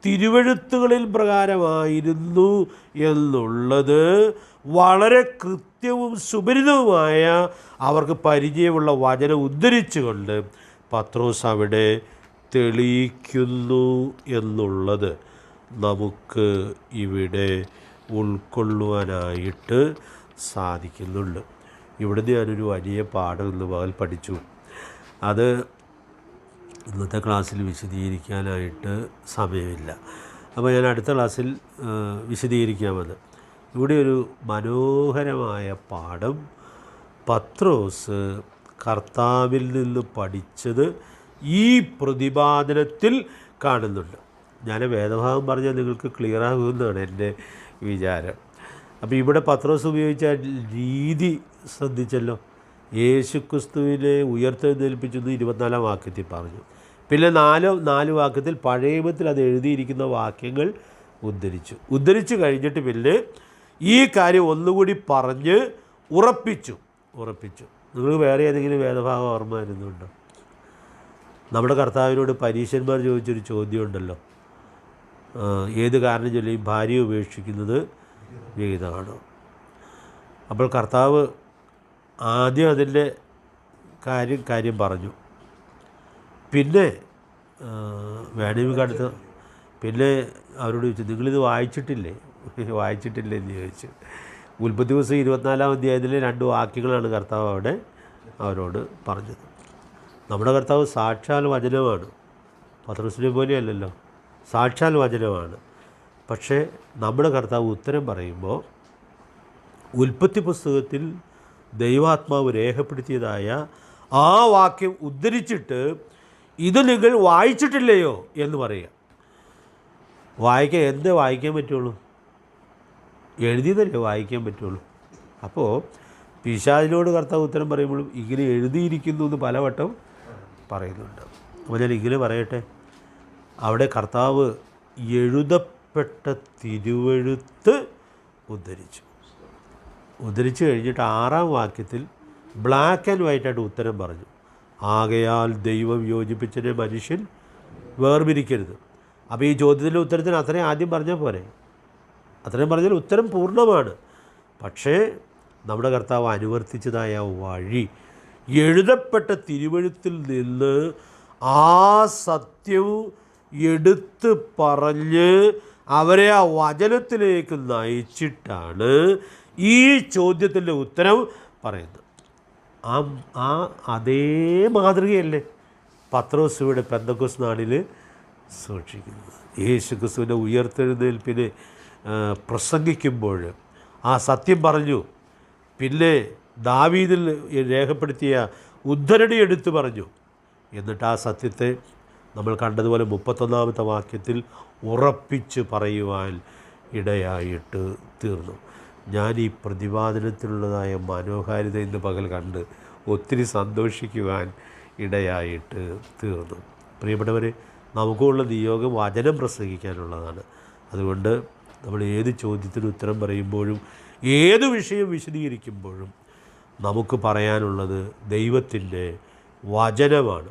തിരുവെഴുത്തുകളിൽ പ്രകാരമായിരുന്നു എന്നുള്ളത് വളരെ കൃത്യവും സുപരിതവുമായ അവർക്ക് പരിചയമുള്ള വചനം ഉദ്ധരിച്ചുകൊണ്ട് പത്രോസ് അവിടെ തെളിയിക്കുന്നു എന്നുള്ളത് നമുക്ക് ഇവിടെ ഉൾക്കൊള്ളുവാനായിട്ട് സാധിക്കുന്നുണ്ട്. ഇവിടുന്ന് ഞാനൊരു വലിയ പാഠം ഇന്ന് പകൽ പഠിച്ചു. അത് ഇന്നത്തെ ക്ലാസ്സിൽ വിശദീകരിക്കാനായിട്ട് സമയമില്ല. അപ്പോൾ ഞാൻ അടുത്ത ക്ലാസ്സിൽ വിശദീകരിക്കാമത്. ഇവിടെ ഒരു മനോഹരമായ പാഠം പത്രോസ് കർത്താവിൽ നിന്ന് പഠിച്ചത് ഈ പ്രതിപാദനത്തിൽ കാണുന്നുണ്ട്. ഞാൻ വേദഭാഗം പറഞ്ഞാൽ നിങ്ങൾക്ക് ക്ലിയർ ആകുമെന്നാണ് എൻ്റെ വിചാരം. അപ്പോൾ ഇവിടെ പത്രോസ് ഉപയോഗിച്ച രീതി ശ്രദ്ധിച്ചല്ലോ. യേശുക്രിസ്തുവിനെ ഉയർത്തെഴുന്നേൽപ്പിച്ചെന്ന് 24-ാം വാക്യത്തിൽ പറഞ്ഞു. പിന്നെ നാല് വാക്യത്തിൽ പഴയ നിയമത്തിൽ അത് എഴുതിയിരിക്കുന്ന വാക്യങ്ങൾ ഉദ്ധരിച്ചു കഴിഞ്ഞിട്ട് പിന്നെ ഈ കാര്യം ഒന്നുകൂടി പറഞ്ഞ് ഉറപ്പിച്ചു. നിങ്ങൾക്ക് വേറെ ഏതെങ്കിലും വേദഭാഗം ഓർമ്മ വരുന്നുണ്ടോ? നമ്മുടെ കർത്താവിനോട് പരീശന്മാർ ചോദിച്ചൊരു ചോദ്യമുണ്ടല്ലോ, ഏത് കാരണം ചൊല്ലി ഭാര്യയെ ഉപേക്ഷിക്കുന്നത് വിഹിതമാണോ? അപ്പോൾ കർത്താവ് ആദ്യം അതിൻ്റെ കാര്യം പറഞ്ഞു. പിന്നെ വേണമെങ്കിൽ അടുത്ത് പിന്നെ അവരോട് ചോദിച്ചു, നിങ്ങളിത് വായിച്ചിട്ടില്ലേ എന്ന് ചോദിച്ചു. ഉൽപ്പത്തി ദിവസം 24-ാം അധ്യായത്തിലെ 2 വാക്യങ്ങളാണ് കർത്താവ് അവിടെ അവരോട് പറഞ്ഞത്. നമ്മുടെ കർത്താവ് സാക്ഷാൽ വചനമാണ്, പത്രോസിനെ പോലെയല്ലല്ലോ, സാക്ഷാൽ വചനമാണ്. പക്ഷേ നമ്മുടെ കർത്താവ് ഉത്തരം പറയുമ്പോൾ ഉൽപ്പത്തി പുസ്തകത്തിൽ ദൈവാത്മാവ് രേഖപ്പെടുത്തിയതായ ആ വാക്യം ഉദ്ധരിച്ചിട്ട് ഇത് നിങ്ങൾ വായിച്ചിട്ടില്ലയോ എന്ന് പറയുക. വായിക്കാൻ പറ്റുള്ളൂ? എഴുതിയതല്ലേ വായിക്കാൻ പറ്റുള്ളൂ. അപ്പോൾ പിശാചിനോട് കർത്താവ് ഉത്തരം പറയുമ്പോഴും ഇങ്ങനെ എഴുതിയിരിക്കുന്നു എന്ന് പലവട്ടം പറയുന്നുണ്ട്. അപ്പോൾ ഞാൻ ഇങ്ങനെ പറയട്ടെ, അവിടെ കർത്താവ് എഴുതപ്പെട്ട തിരുവെഴുത്ത് ഉദ്ധരിച്ചു കഴിഞ്ഞിട്ട് 6-ാം വാക്യത്തിൽ ബ്ലാക്ക് ആൻഡ് വൈറ്റായിട്ട് ഉത്തരം പറഞ്ഞു. ആകയാൽ ദൈവം യോജിപ്പിച്ചതിനെ മനുഷ്യൻ വേർപിരിക്കരുത്. അപ്പോൾ ഈ ചോദ്യത്തിൻ്റെ ഉത്തരത്തിന് അത്രയും ആദ്യം പറഞ്ഞാൽ പോരെ? അത്രയും പറഞ്ഞാൽ ഉത്തരം പൂർണ്ണമാണ്. പക്ഷേ നമ്മുടെ കർത്താവ് അനുവർത്തിച്ചതായ വഴി എഴുതപ്പെട്ട തിരുവെഴുത്തിൽ നിന്ന് ആ സത്യവും എടുത്ത് പറഞ്ഞ് അവരെ ആ വചനത്തിലേക്ക് നയിച്ചിട്ടാണ് ഈ ചോദ്യത്തിൻ്റെ ഉത്തരം പറയുന്നത്. അതേ മാതൃകയല്ലേ പത്രോസ് ഇവിടെ പെന്തക്കോസ്ത് നാളിൽ സൂക്ഷിക്കുന്നത്. യേശുക്രിസ്തുവിൻ്റെ ഉയർത്തെഴുന്നേൽപ്പിന് പ്രസംഗിക്കുമ്പോൾ ആ സത്യം പറഞ്ഞു. പിന്നെ ദാവീദിൽ രേഖപ്പെടുത്തിയ ഉദ്ധരണി എടുത്തു പറഞ്ഞു. എന്നിട്ട് ആ സത്യത്തെ നമ്മൾ കണ്ടതുപോലെ 31-ാമത്തെ വാക്യത്തിൽ ഉറപ്പിച്ച് പറയുവാൻ ഇടയായിട്ട് തീർന്നു. ഞാൻ ഈ പ്രതിപാദനത്തിലുള്ളതായ മനോഹാരിത ഇന്ന് പകൽ കണ്ട് ഒത്തിരി സന്തോഷിക്കുവാൻ ഇടയായിട്ട് തീർന്നു. പ്രിയപ്പെട്ടവരെ, നമുക്കുള്ള നിയോഗം വചനം പ്രസംഗിക്കാനുള്ളതാണ്. അതുകൊണ്ട് നമ്മൾ ഏത് ചോദ്യത്തിന് ഉത്തരം പറയുമ്പോഴും ഏത് വിഷയം വിശദീകരിക്കുമ്പോഴും നമുക്ക് പറയാനുള്ളത് ദൈവത്തിൻ്റെ വചനമാണ്.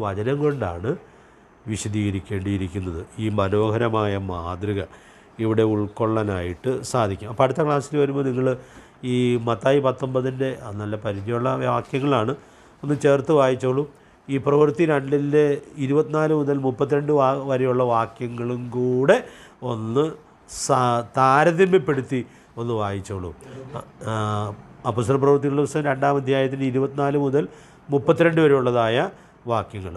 വചനം കൊണ്ടാണ് വിശദീകരിക്കേണ്ടിയിരിക്കുന്നത്. ഈ മനോഹരമായ മാതൃക ഇവിടെ ഉൾക്കൊള്ളാനായിട്ട് സാധിക്കും. അപ്പോൾ അടുത്ത ക്ലാസ്സിൽ വരുമ്പോൾ നിങ്ങൾ ഈ മത്തായി 19-ൻ്റെ നല്ല പരിചയമുള്ള വാക്യങ്ങളാണ്, ഒന്ന് ചേർത്ത് വായിച്ചോളൂ. ഈ പ്രവൃത്തി 2-ലെ 24 മുതൽ 32 വരെയുള്ള വാക്യങ്ങളും കൂടെ ഒന്ന് താരതമ്യപ്പെടുത്തി ഒന്ന് വായിച്ചോളൂ. അപ്പോസ്തല പ്രവൃത്തികളുടെ പുസ്തകം 2-ാം അധ്യായത്തിൽ 24 മുതൽ 32 വരെയുള്ളതായ വാക്യങ്ങൾ.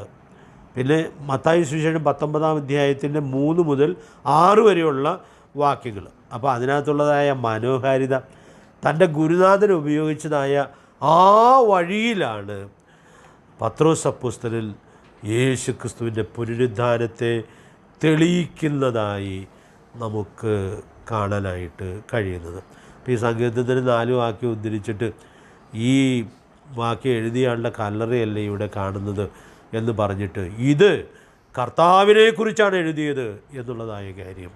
പിന്നെ മത്തായി സുവിശേഷം 19-ാം അധ്യായത്തിൻ്റെ 3 മുതൽ 6 വരെയുള്ള വാക്യങ്ങൾ. അപ്പോൾ അതിനകത്തുള്ളതായ മനോഹാരിത തൻ്റെ ഗുരുനാഥൻ ഉപയോഗിച്ചതായ ആ വഴിയിലാണ് പത്രോസ് അപ്പോസ്തലൻ യേശുക്രിസ്തുവിൻ്റെ പുനരുദ്ധാനത്തെ തെളിയിക്കുന്നതായി നമുക്ക് കാണാനായിട്ട് കഴിയുന്നത്. അപ്പോൾ ഈ സങ്കീർത്തനത്തിന് 4 വാക്യം ഉദ്ധരിച്ചിട്ട് ഈ വാക്യം എഴുതിയാളുടെ കല്ലറയല്ലേ ഇവിടെ കാണുന്നത് എന്ന് പറഞ്ഞിട്ട് ഇത് കർത്താവിനെക്കുറിച്ചാണ് എഴുതിയത് എന്നുള്ളതായ കാര്യം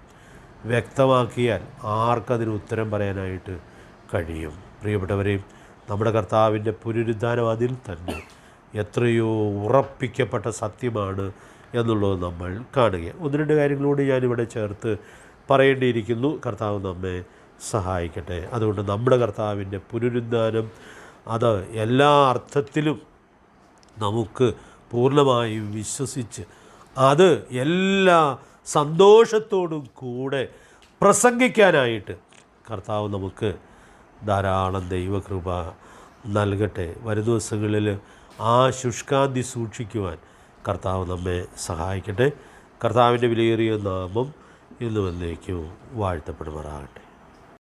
വ്യക്തമാക്കിയാൽ ആർക്കതിന് ഉത്തരം പറയാനായിട്ട് കഴിയും? പ്രിയപ്പെട്ടവരെ, നമ്മുടെ കർത്താവിൻ്റെ പുനരുദ്ധാനം അതിൽ തന്നെ എത്രയോ ഉറപ്പിക്കപ്പെട്ട സത്യമാണ് എന്നുള്ളത് നമ്മൾ കാണുക. 1-2 കാര്യങ്ങളോട് ഞാനിവിടെ ചേർത്ത് പറയേണ്ടിയിരിക്കുന്നു. കർത്താവ് നമ്മെ സഹായിക്കട്ടെ. അതുകൊണ്ട് നമ്മുടെ കർത്താവിൻ്റെ പുനരുദ്ധാനം അത് എല്ലാ അർത്ഥത്തിലും നമുക്ക് പൂർണ്ണമായും വിശ്വസിച്ച് അത് എല്ലാ സന്തോഷത്തോടും കൂടെ പ്രസംഗിക്കാനായിട്ട് കർത്താവ് നമുക്ക് ധാരാളം ദൈവകൃപ നൽകട്ടെ. വരും ദിവസങ്ങളിൽ ആ ശുഷ്കാന്തി സൂക്ഷിക്കുവാൻ കർത്താവ് നമ്മെ സഹായിക്കട്ടെ. കർത്താവിൻ്റെ വിലയേറിയ നാമം ഇന്നും എന്നേക്കും വാഴ്ത്തപ്പെടുമാറാകട്ടെ.